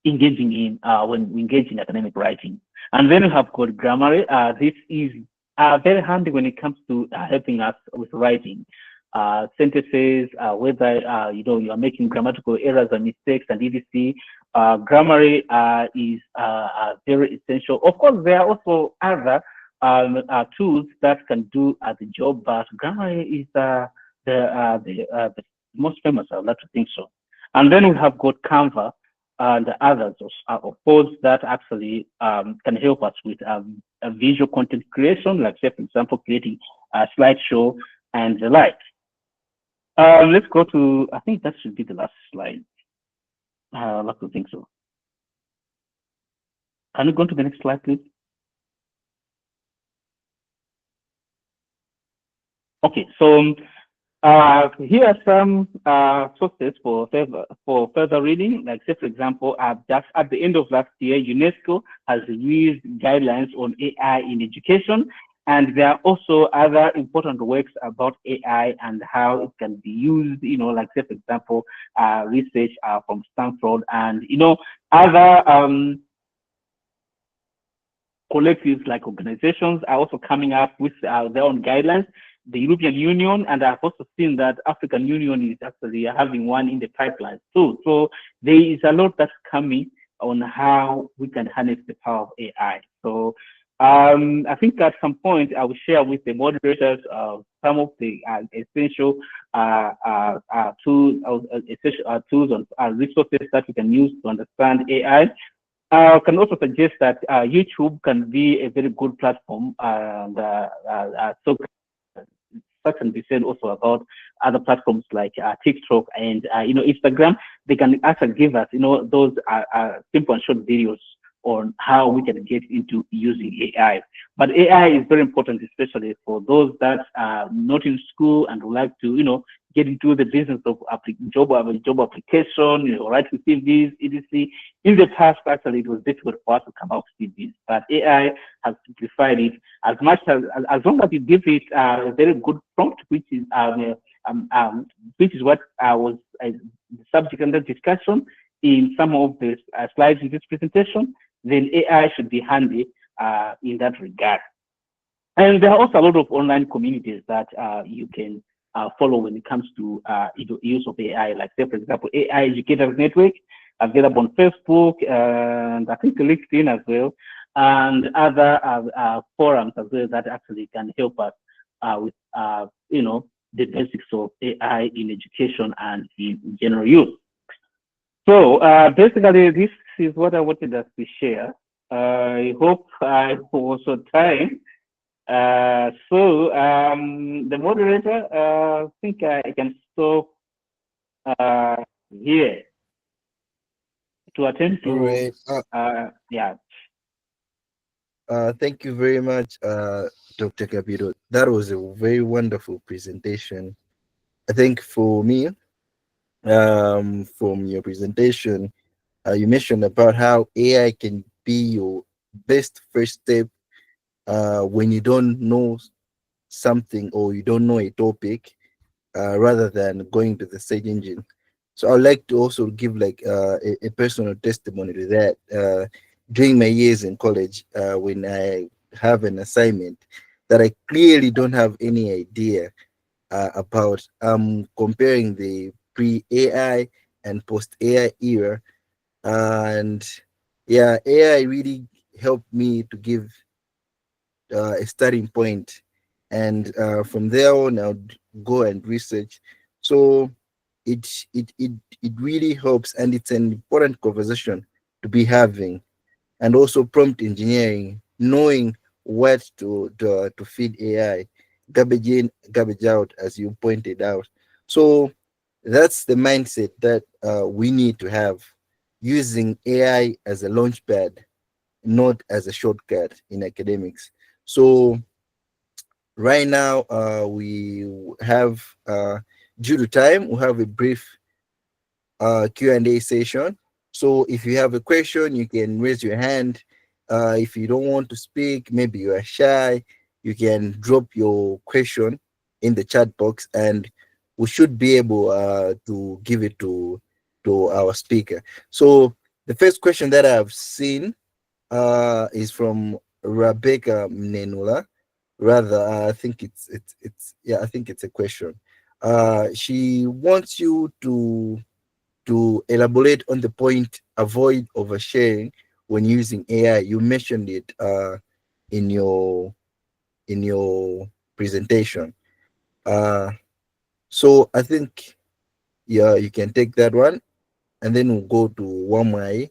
engaging in academic writing. And then we have got Grammarly. This is very handy when it comes to helping us with writing. Sentences, whether you are making grammatical errors and mistakes and etc. Grammarly is very essential. Of course, there are also other tools that can do the job, but Grammarly is the most famous. I would like to think so. And then we have got Canva and others, of course, that actually can help us with visual content creation, like say, for example, creating a slideshow and the like. Let's go to, I think that should be the last slide. I'd like to think so. Can you go to the next slide, please? Okay, so here are some sources for further reading. Like say, for example, just at the end of last year, UNESCO has released guidelines on AI in education. And there are also other important works about AI and how it can be used, like say, for example, research from Stanford and, other collectives like organizations are also coming up with their own guidelines. The European Union, and I've also seen that African Union is actually having one in the pipeline too. So there is a lot that's coming on how we can harness the power of AI. So I think at some point I will share with the moderators some of the essential tools and resources that we can use to understand AI. I can also suggest that YouTube can be a very good platform, and so that can be said also about other platforms like TikTok and Instagram. They can actually give us those simple and short videos on how we can get into using AI. But AI is very important, especially for those that are not in school and would like to, get into the business of job application, writing CVs, etc. In the past, actually, it was difficult for us to come out with CVs, but AI has simplified it as long as you give it a very good prompt, which is what was the subject under discussion in some of the slides in this presentation. Then AI should be handy in that regard. And there are also a lot of online communities that you can follow when it comes to use of AI. Like, say, for example, AI Educators Network, available on Facebook, and I think LinkedIn as well, and other forums as well that actually can help us with, the basics of AI in education and in general use. So basically, this is what I wanted us to share. I hope I was on time. The moderator, I think I can stop here to attend All to, right. yeah. Thank you very much, Dr. Kapito. That was a very wonderful presentation. I think for me, from your presentation, you mentioned about how AI can be your best first step when you don't know something or you don't know a topic, rather than going to the search engine. So I'd like to also give like a personal testimony to that. During my years in college, when I have an assignment that I clearly don't have any idea about, comparing the pre-AI and post-AI era, and yeah, AI really helped me to give a starting point, and from there on I'll go and research. So it really helps, and it's an important conversation to be having. And also prompt engineering, knowing what to feed AI, garbage in, garbage out, as you pointed out. So that's the mindset that we need to have, using AI as a launchpad, not as a shortcut in academics. So right now, we have, due to time, we have a brief Q&A session. So if you have a question, you can raise your hand. If you don't want to speak, maybe you are shy, you can drop your question in the chat box, and we should be able to give it to our speaker. So the first question that I've seen is from Rebecca Mnenula. Rather, I think it's yeah, I think it's a question. She wants you to elaborate on the point, avoid oversharing when using AI. You mentioned it in your in your presentation. So I think, yeah, you can take that one, and then we'll go to Wamai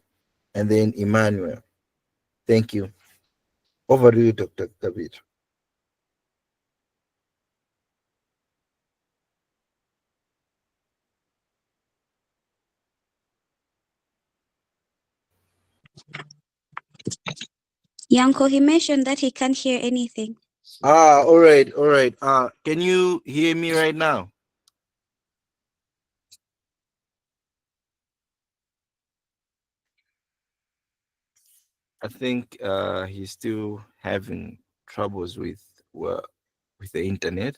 and then Emmanuel. Thank you. Over to you, Dr. David. Yanko, he mentioned that he can't hear anything. All right, all right. Can you hear me right now? I think he's still having troubles with, well, with the internet.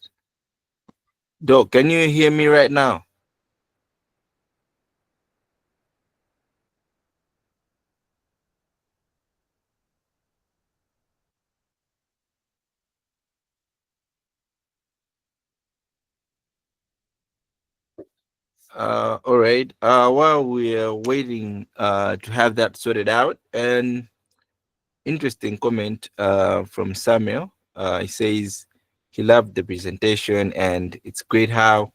Doc, can you hear me right now? All right. While we are waiting to have that sorted out, an interesting comment from Samuel. He says he loved the presentation, and it's great how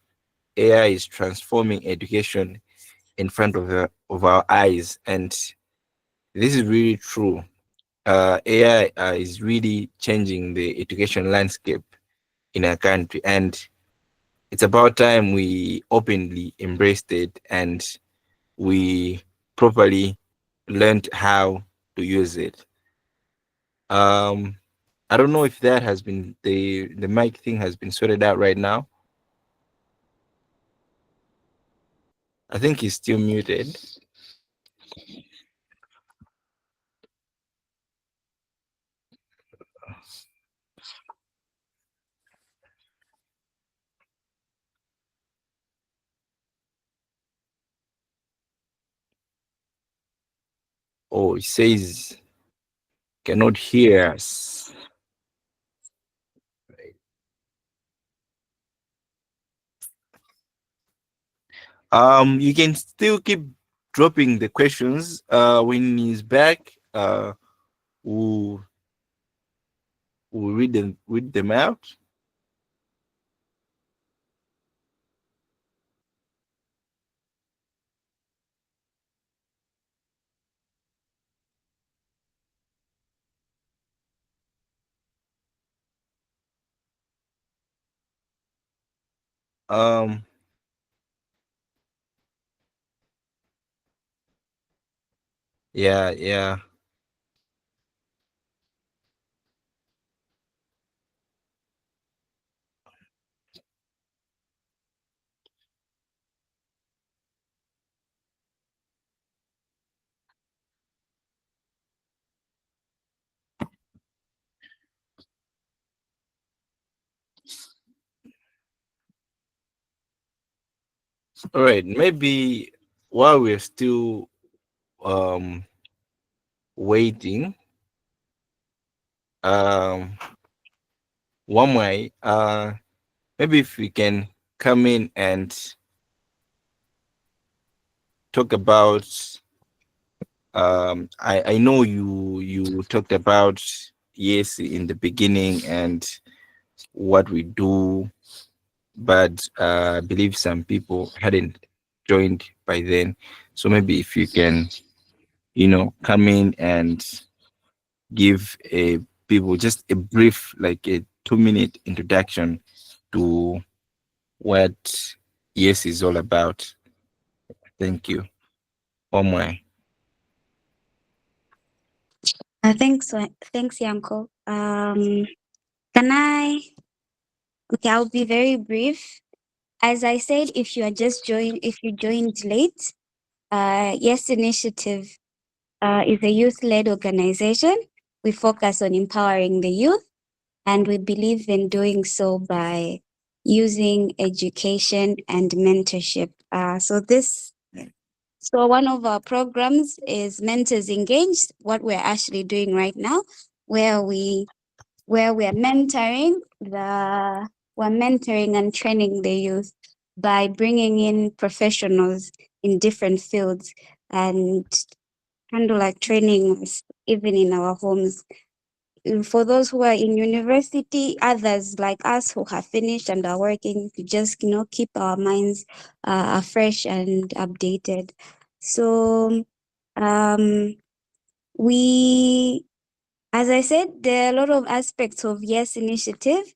AI is transforming education in front of our eyes. And this is really true. AI is really changing the education landscape in our country, and it's about time we openly embraced it and we properly learned how to use it. Um, I don't know if that has been the mic thing has been sorted out right now. I think he's still muted. Oh, he says cannot hear us. You can still keep dropping the questions. When he's back, we'll, we'll read them out. Um, yeah. All right. Maybe while we're still um waiting, um, one way, maybe if we can come in and talk about I know you talked about yes in the beginning and what we do, but I believe some people hadn't joined by then. So maybe if you can, come in and give a people just a brief, like a 2-minute introduction to what yes is all about. Thank you. Omwe. Thanks, Yanko. Can I? Okay, I'll be very brief. As I said, if you joined late, Yes Initiative is a youth-led organization. We focus on empowering the youth, and we believe in doing so by using education and mentorship. So one of our programs is Mentors Engaged, what we're actually doing right now, where we are mentoring and training the youth by bringing in professionals in different fields and kind of like training us even in our homes. For those who are in university, others like us who have finished and are working to just keep our minds fresh and updated. So we as I said, there are a lot of aspects of Yes Initiative,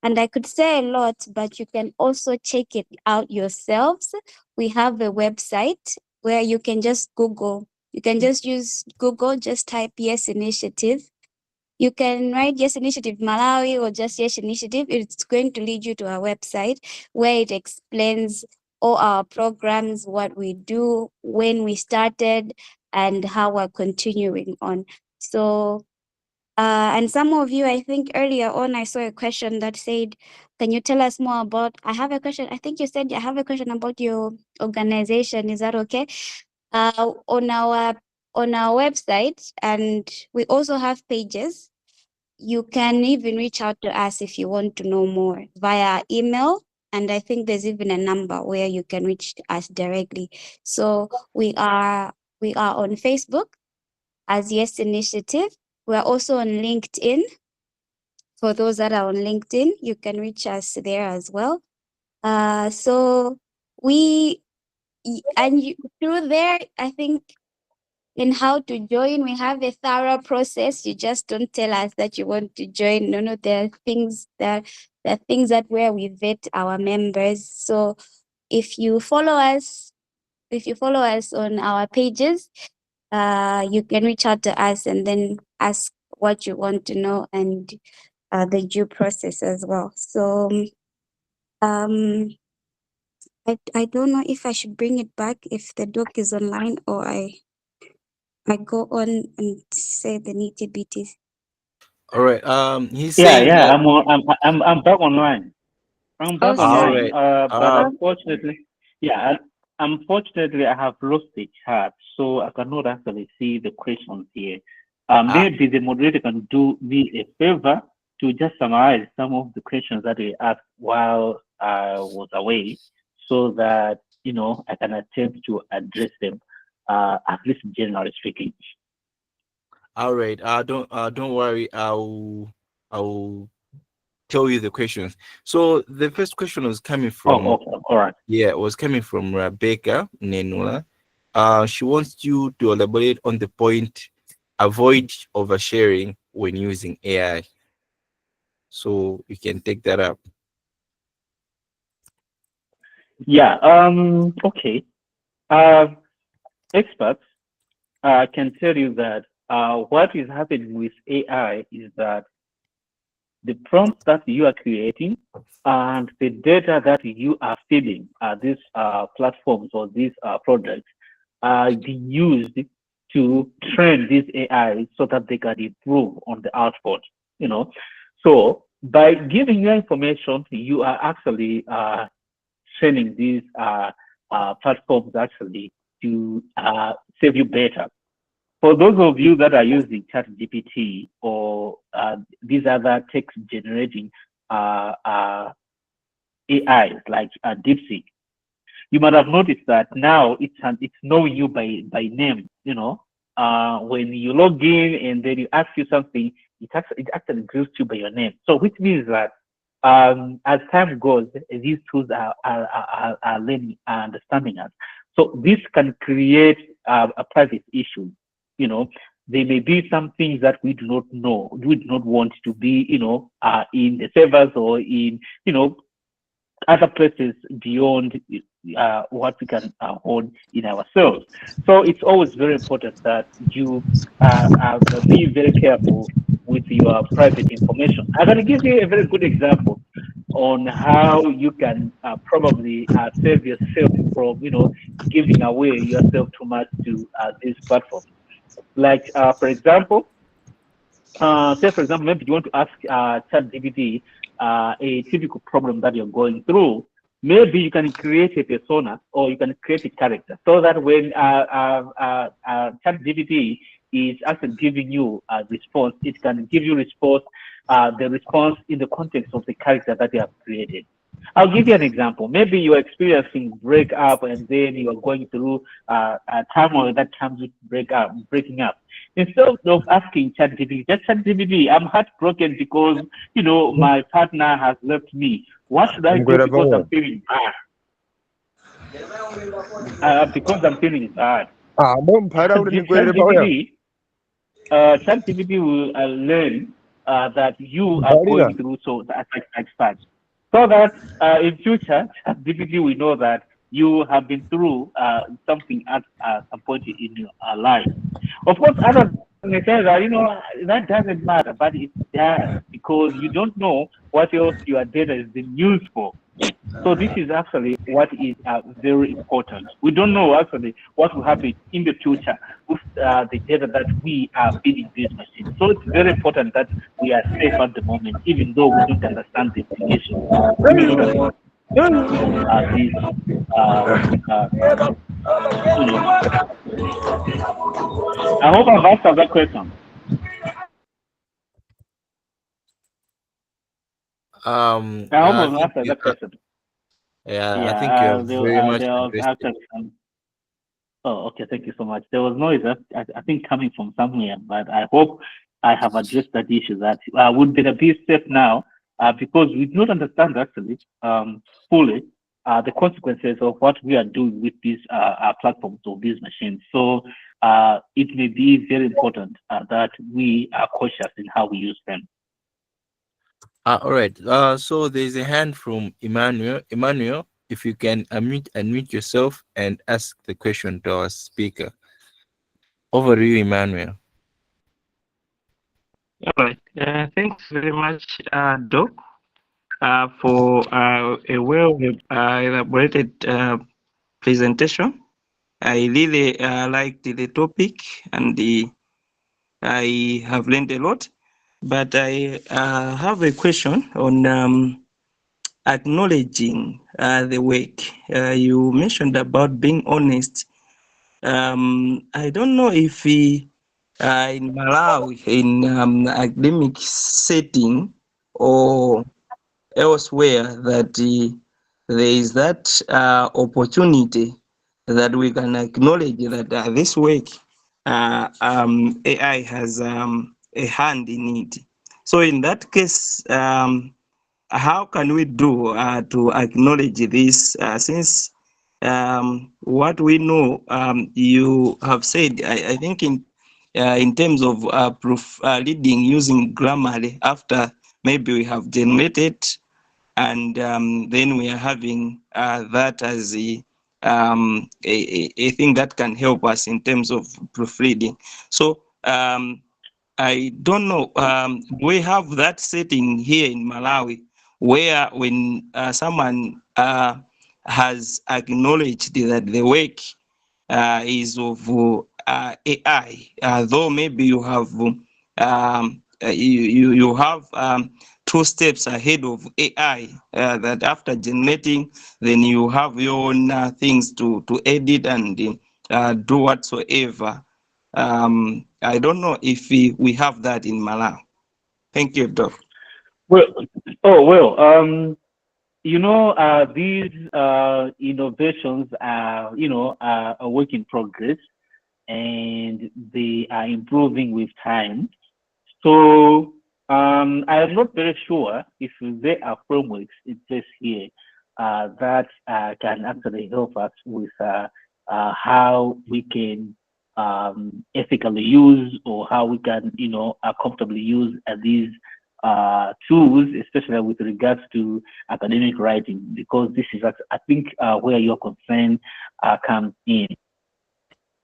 and I could say a lot, but you can also check it out yourselves. We have a website where you can just Google. You can just use Google, just type Yes Initiative. You can write Yes Initiative Malawi or just Yes Initiative. It's going to lead you to our website where it explains all our programs, what we do, when we started, and how we're continuing on. So and some of you, I think earlier on, I saw a question that said, can you tell us more about, I have a question. I think you said I have a question about your organization. Is that okay? On our website, and we also have pages. You can even reach out to us if you want to know more via email. And I think there's even a number where you can reach us directly. So we are on Facebook as Yes Initiative. We're also on LinkedIn. For those that are on LinkedIn, you can reach us there as well. So through there, I think in how to join, we have a thorough process. You just don't tell us that you want to join. No, there are things that where we vet our members. So if you follow us on our pages, you can reach out to us and then ask what you want to know and the due process as well. So I don't know if I should bring it back if the doc is online or I go on and say the nitty bitties. All right. He's Yeah, saying yeah, that. I'm back online. I'm back All online. right. But unfortunately, yeah, unfortunately, I have lost the chat, so I cannot actually see the questions here. Maybe the moderator can do me a favor to just summarize some of the questions that we asked while I was away, so that I can attempt to address them, at least generally speaking. All right. Don't worry. I'll tell you the questions. So the first question was coming from, Oh, okay, all right. yeah, it was coming from Rebecca Nenula. She wants you to elaborate on the point, avoid oversharing when using AI. So you can take that up. Yeah. Okay. Experts can tell you that what is happening with AI is that the prompts that you are creating and the data that you are feeding these platforms or these products are being used to train these AI so that they can improve on the output. So by giving you information, you are actually training these platforms actually to serve you better. For those of you that are using ChatGPT or these other text generating AIs like DeepSeek, you might have noticed that now it's knowing you by name. When you log in and then you ask you something, it actually greets you by your name. So which means that as time goes, these tools are learning and understanding us. So this can create a private issue. There may be some things that we do not know, we do not want to be, in the servers or in, other places beyond what we can hold in ourselves. So it's always very important that you be very careful with your private information. I'm going to give you a very good example on how you can probably save yourself from, giving away yourself too much to these platforms. Like, for example, say, for example, maybe you want to ask ChatGPT a typical problem that you're going through. Maybe you can create a persona or you can create a character so that when ChatGPT is actually giving you a response, it can give you the response in the context of the character that you have created. I'll give you an example. Maybe you're experiencing breakup and then you are going through a turmoil that comes with breaking up. Instead of asking ChatGPT, just ChatGPT, I'm heartbroken because my partner has left me. What should I do because I'm feeling bad? Because I'm feeling bad. ChatGPT will learn that you are going through so that. So that in future, ChatGPT will know that you have been through something at some point in your life. Of course, others may say that, that doesn't matter, but it does because you don't know what else your data is being used for. So this is actually what is very important. We don't know actually what will happen in the future with the data that we are feeding these machines. So it's very important that we are safe at the moment, even though we don't understand the implications. We don't understand these, I hope I've answered that question. I hope I've answered that question. Yeah, I think you have very much addressed it. Oh, okay. Thank you so much. There was noise, I think, coming from somewhere, but I hope I have addressed that issue. That would be the best step now, because we do not understand actually fully the consequences of what we are doing with these platforms or these machines. So it may be very important that we are cautious in how we use them. All right. So there's a hand from Emmanuel. Emmanuel, if you can unmute yourself and ask the question to our speaker. Over to you, Emmanuel. All right. Thanks very much, Doc, for a well elaborated presentation. I really liked the topic and I have learned a lot. But I have a question on acknowledging the work. You mentioned about being honest. I don't know if in Malawi, in academic setting or elsewhere, that there is that opportunity that we can acknowledge that this work, AI has a hand in it. So in that case, how can we do to acknowledge this, since what we know, you have said, I think in terms of proof reading using Grammarly, after maybe we have generated, and then we are having that as a thing that can help us in terms of proofreading. So I don't know, do we have that setting here in Malawi where when someone has acknowledged that the work is of AI, though maybe you have you have 2 steps ahead of AI, that after generating, then you have your own things to edit and do whatsoever. I don't know if we have that in Malawi. Thank you, Doc. Well, you know, these innovations are, are a work in progress, and they are improving with time. So I am not very sure if there are frameworks in place here that can actually help us with how we can ethically use, or how we can, comfortably use these tools, especially with regards to academic writing, because this is, I think, where your concern comes in.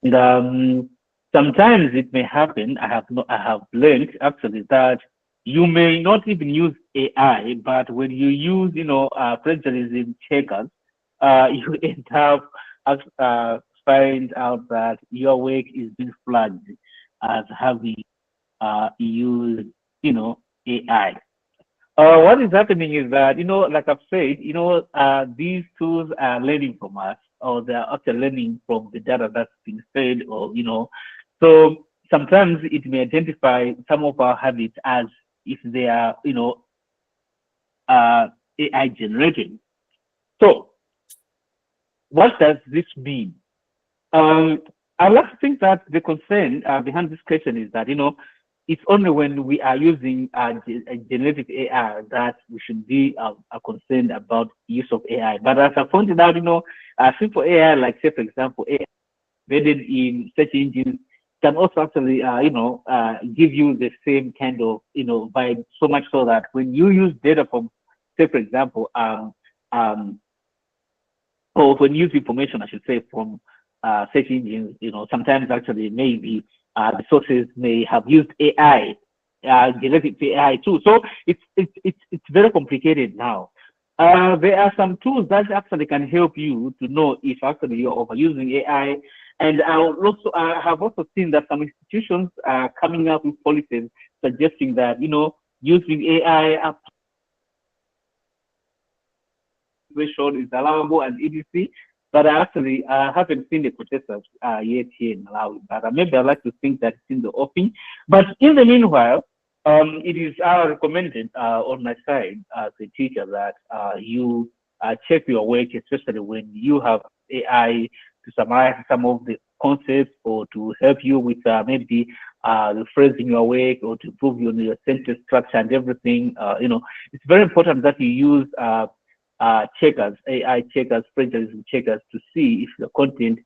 And sometimes it may happen. I have learned actually that you may not even use AI, but when you use, plagiarism checkers, you end up find out that your work is being flagged as having used, AI. What is happening is that, like I've said, these tools are learning from us, or they're actually learning from the data that's been fed, or, so sometimes it may identify some of our habits as if they are, AI generated. So what does this mean? I like to think that the concern behind this question is that, it's only when we are using generative AI that we should be concerned about use of AI. But as I pointed out, simple AI, like say, for example, AI embedded in search engines, can also actually, give you the same kind of, vibe, so much so that when you use data from, say, for example, or when you use information, I should say, from search engines, sometimes actually maybe the sources may have used AI, generative AI too. So it's very complicated now. There are some tools that actually can help you to know if actually you're overusing AI. And I have also seen that some institutions are coming up with policies suggesting that, using AI is allowable and etc. But I actually haven't seen the protesters yet here in Malawi. But maybe I'd like to think that it's in the offing. But in the meanwhile, it is recommended on my side as a teacher that you check your work, especially when you have AI to summarize some of the concepts, or to help you with maybe rephrasing your work, or to improve your sentence structure and everything. It's very important that you use checkers, AI checkers, plagiarism checkers, to see if the content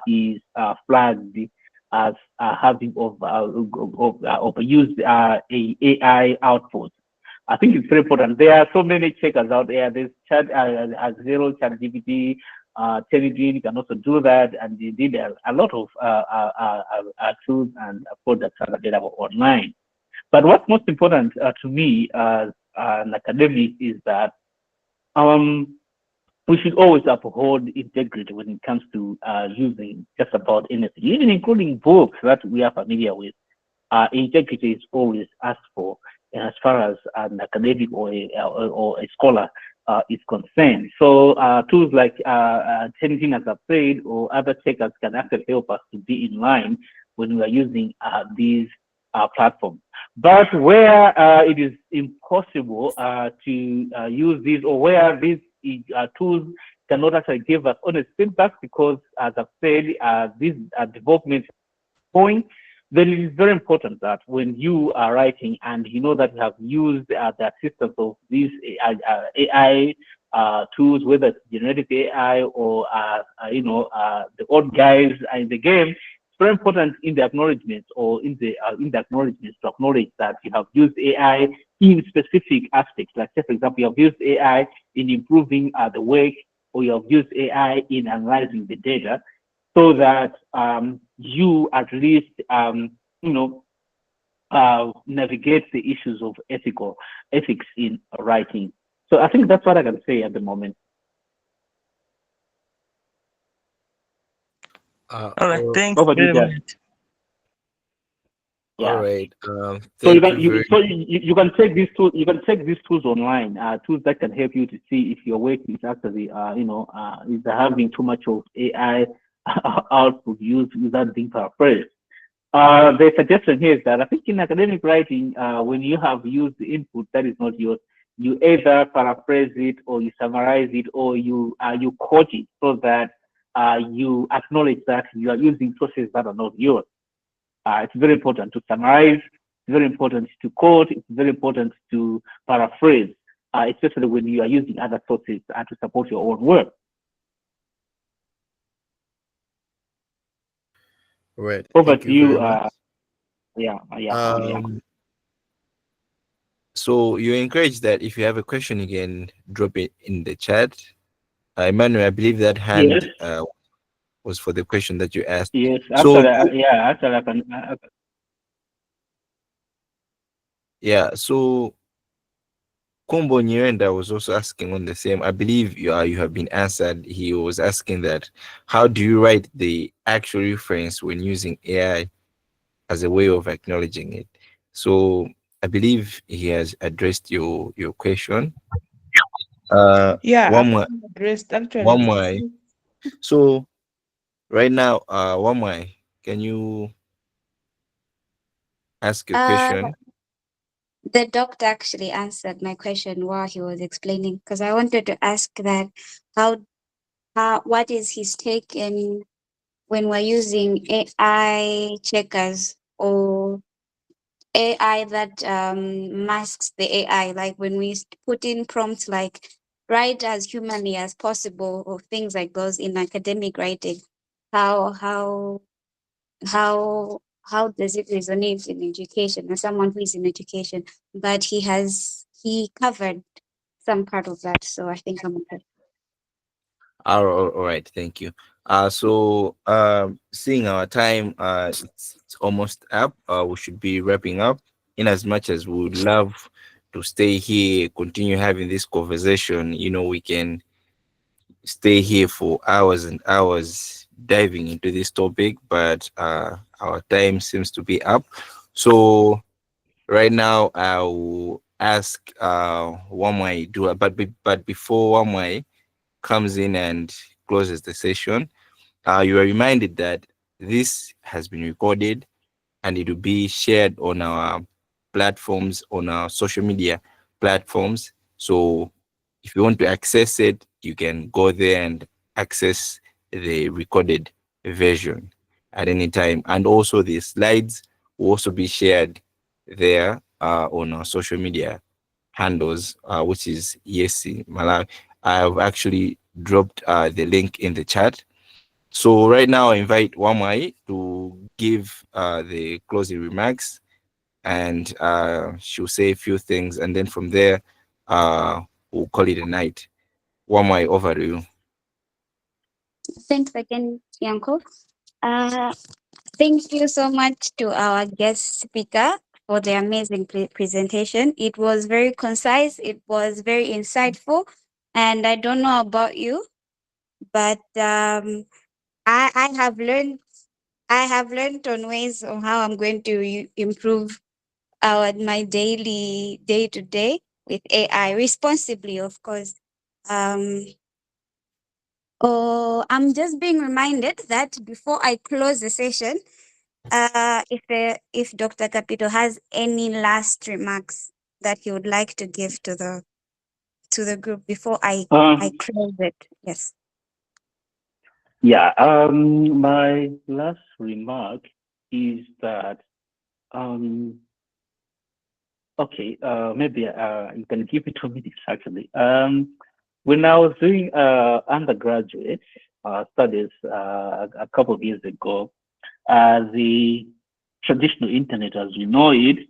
is flagged as having overused AI output. I think it's very important. There are so many checkers out there. There's Zero, ChatGPT, Telegram can also do that, and they did a lot of tools and products are available online. But what's most important to me as an academic is that we should always uphold integrity when it comes to using just about anything, even including books that we are familiar with. Integrity is always asked for as far as an academic or a scholar is concerned. So tools like Tentin, as I've said, or other checkers can actually help us to be in line when we are using these platforms. But where it is impossible to use these, or where these tools cannot actually give us honest feedback because, as I've said, these development point, then it is very important that when you are writing and you know that you have used the assistance of these AI tools, whether it's generative AI or the old guys in the game, it's very important in the acknowledgements or in the acknowledgements to acknowledge that you have used AI in specific aspects. Like, say, for example, you have used AI in improving the work, or you have used AI in analyzing the data, so that you at least navigate the issues of ethics in writing. So I think that's what I can say at the moment. All right, All thanks Over to you very guys. much. all Yeah. right. So you Thank you can very you can take these tools. You can take these tools online. Tools that can help you to see if your work is actually is having too much of AI output used without being paraphrased. The suggestion here is that I think in academic writing, when you have used the input that is not yours, you either paraphrase it or you summarize it or you quote it so that you acknowledge that you are using sources that are not yours. It's very important to summarize. It's very important to quote. It's very important to paraphrase, especially when you are using other sources to support your own work. right. Over Thank to you very you. much. Yeah. So you encourage that if you have a question, you can drop it in the chat. Emmanuel, I believe that Yes. hand was for the question that you asked. Yes. So Actually, I can. yeah, so Kombo Nyirenda was also asking on the same. I believe you have been answered. He was asking that how do you write the actual reference when using AI as a way of acknowledging it? So I believe he has addressed your question. Yeah, One more, I'm addressed one actually. more. So right now, one more. Can you ask a Uh, question? the doctor actually answered my question while he was explaining, because I wanted to ask that how what is his take in when we're using AI checkers or AI that masks the AI, like when we put in prompts like write as humanly as possible or things like those in academic writing, how how how does it resonate in education as someone who is in education? But he covered some part of that, so I think I'm okay. All right, thank you. So seeing our time, it's almost up. We should be wrapping up. In as much as we would love to stay here, continue having this conversation, we can stay here for hours and hours diving into this topic, but our time seems to be up. So right now, I will ask Wamai do, but before Wamai comes in and closes the session, you are reminded that this has been recorded and it will be shared on our platforms, on our social media platforms. So if you want to access it, you can go there and access the recorded version at any time. And also the slides will also be shared there on our social media handles, which is Yesi Malawi. I've actually dropped the link in the chat. So right now, I invite Wamai to give the closing remarks, and she'll say a few things, and then from there, we'll call it a night. Wamai, over to you. Thanks again, Yanko. Uh, Thank you so much to our guest speaker for the amazing presentation. It was very concise, it was very insightful, and I don't know about you, but I have learned on ways on how I'm going to improve my daily day to day with AI responsibly, of course. Um, I'm just being reminded that before I close the session, if Dr. Kapito has any last remarks that he would like to give to to the group before I close it. Yes. Yeah. My last remark is that okay, maybe you can give me 2 minutes actually. When I was doing undergraduate studies a couple of years ago, the traditional internet as we know it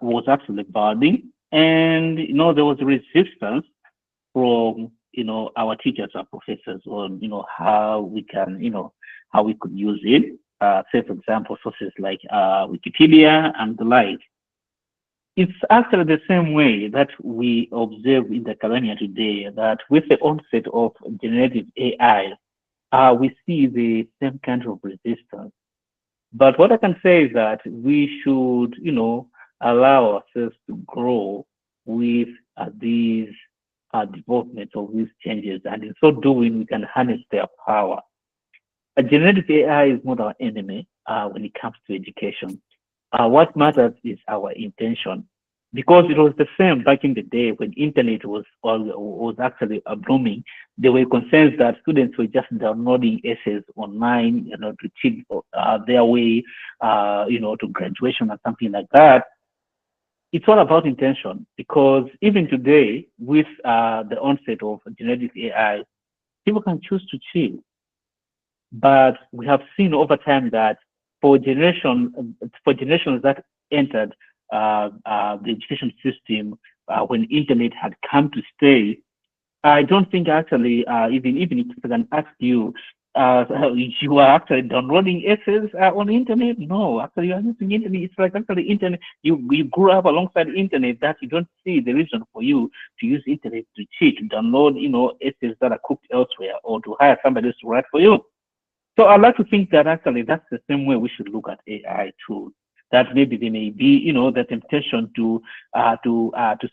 was actually burning, and there was resistance from our teachers and professors on how we can how we could use it. Say for example, sources like Wikipedia and the like. It's actually the same way that we observe in the academia today, that with the onset of generative AI, we see the same kind of resistance. But what I can say is that we should, allow ourselves to grow with these developments of these changes. And in so doing, we can harness their power. Generative AI is not our enemy when it comes to education. What matters is our intention, because it was the same back in the day when internet was actually blooming. There were concerns that students were just downloading essays online, to cheat their way, to graduation or something like that. It's all about intention, because even today, with the onset of generative AI, people can choose to cheat. But we have seen over time that for generations that entered the education system when internet had come to stay, I don't think actually even if I can ask you, you are actually downloading essays on the internet. No, actually you are using internet. It's like actually internet. You grew up alongside the internet, that you don't see the reason for you to use internet to cheat, to download essays that are cooked elsewhere, or to hire somebody else to write for you. So I'd like to think that actually that's the same way we should look at AI too. That maybe there may be, the temptation to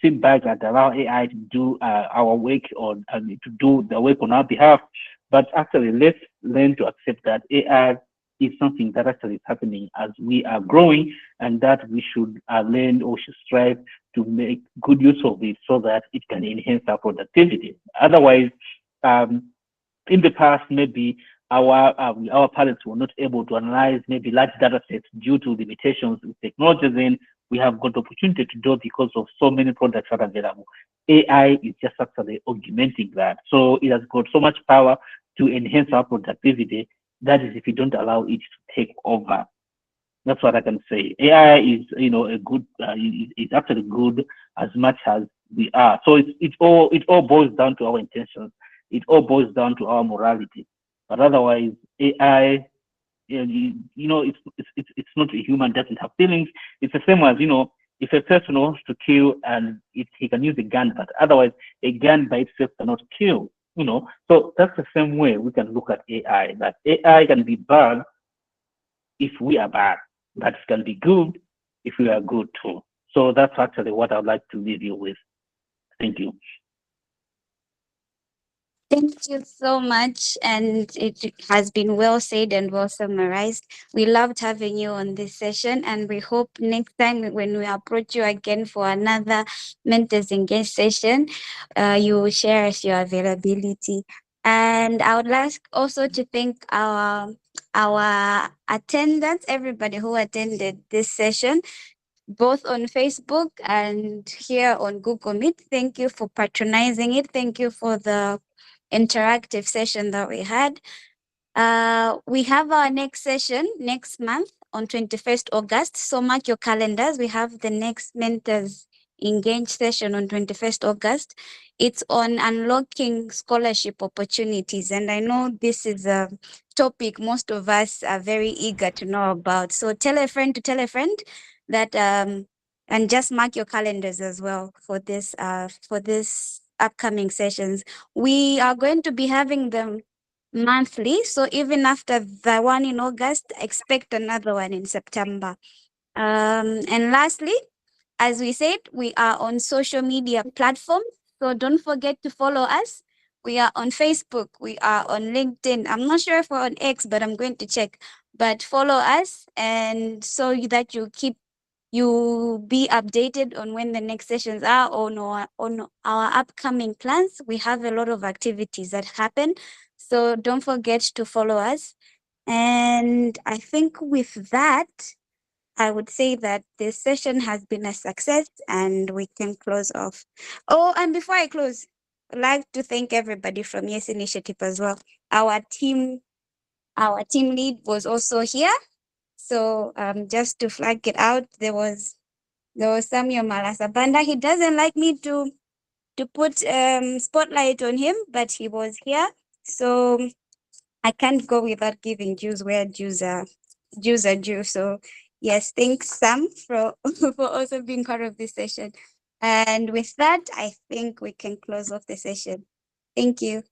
sit back and allow AI to do our work, or to do the work on our behalf. But actually, let's learn to accept that AI is something that actually is happening as we are growing, and that we should learn, or should strive to make good use of it so that it can enhance our productivity. Otherwise, in the past, maybe our parents were not able to analyze maybe large data sets due to limitations with technology. Then we have got the opportunity to do, because of so many products that are available. AI is just actually augmenting that. So it has got so much power to enhance our productivity. That is, if you don't allow it to take over. That's what I can say. AI is, a good. It's actually good as much as we are. So it all boils down to our intentions. It all boils down to our morality. But otherwise, AI, it's not a human, doesn't have feelings. It's the same as, if a person wants to kill, and he can use a gun, but otherwise a gun by itself cannot kill. So that's the same way we can look at AI. That AI can be bad if we are bad, but it can be good if we are good too. So that's actually what I'd like to leave you with. Thank you. Thank you so much. And it has been well said and well summarized. We loved having you on this session, and we hope next time when we approach you again for another Mentors Engage session, you will share us your availability. And I would like also to thank our attendants, everybody who attended this session, both on Facebook and here on Google Meet. Thank you for patronizing it. Thank you for the interactive session that we had. We have our next session next month on 21st August. So mark your calendars. We have the next Mentors Engage session on 21st August. It's on unlocking scholarship opportunities. And I know this is a topic most of us are very eager to know about. So tell a friend to tell a friend that, and just mark your calendars as well for this upcoming sessions. We are going to be having them monthly. So even after the one in August, expect another one in September. And lastly, as we said, we are on social media platforms. So don't forget to follow us. We are on Facebook. We are on LinkedIn. I'm not sure if we're on X, but I'm going to check. But follow us, and so that you keep you be updated on when the next sessions are on our upcoming plans. We have a lot of activities that happen, so don't forget to follow us. And I think with that, I would say that this session has been a success and we can close off. Oh, and before I close, I'd like to thank everybody from Yes Initiative as well. Our team lead was also here. So just to flag it out, there was Samuel Malasabanda. He doesn't like me to put spotlight on him, but he was here. So I can't go without giving dues where dues are due. So yes, thanks Sam for for also being part of this session. And with that, I think we can close off the session. Thank you.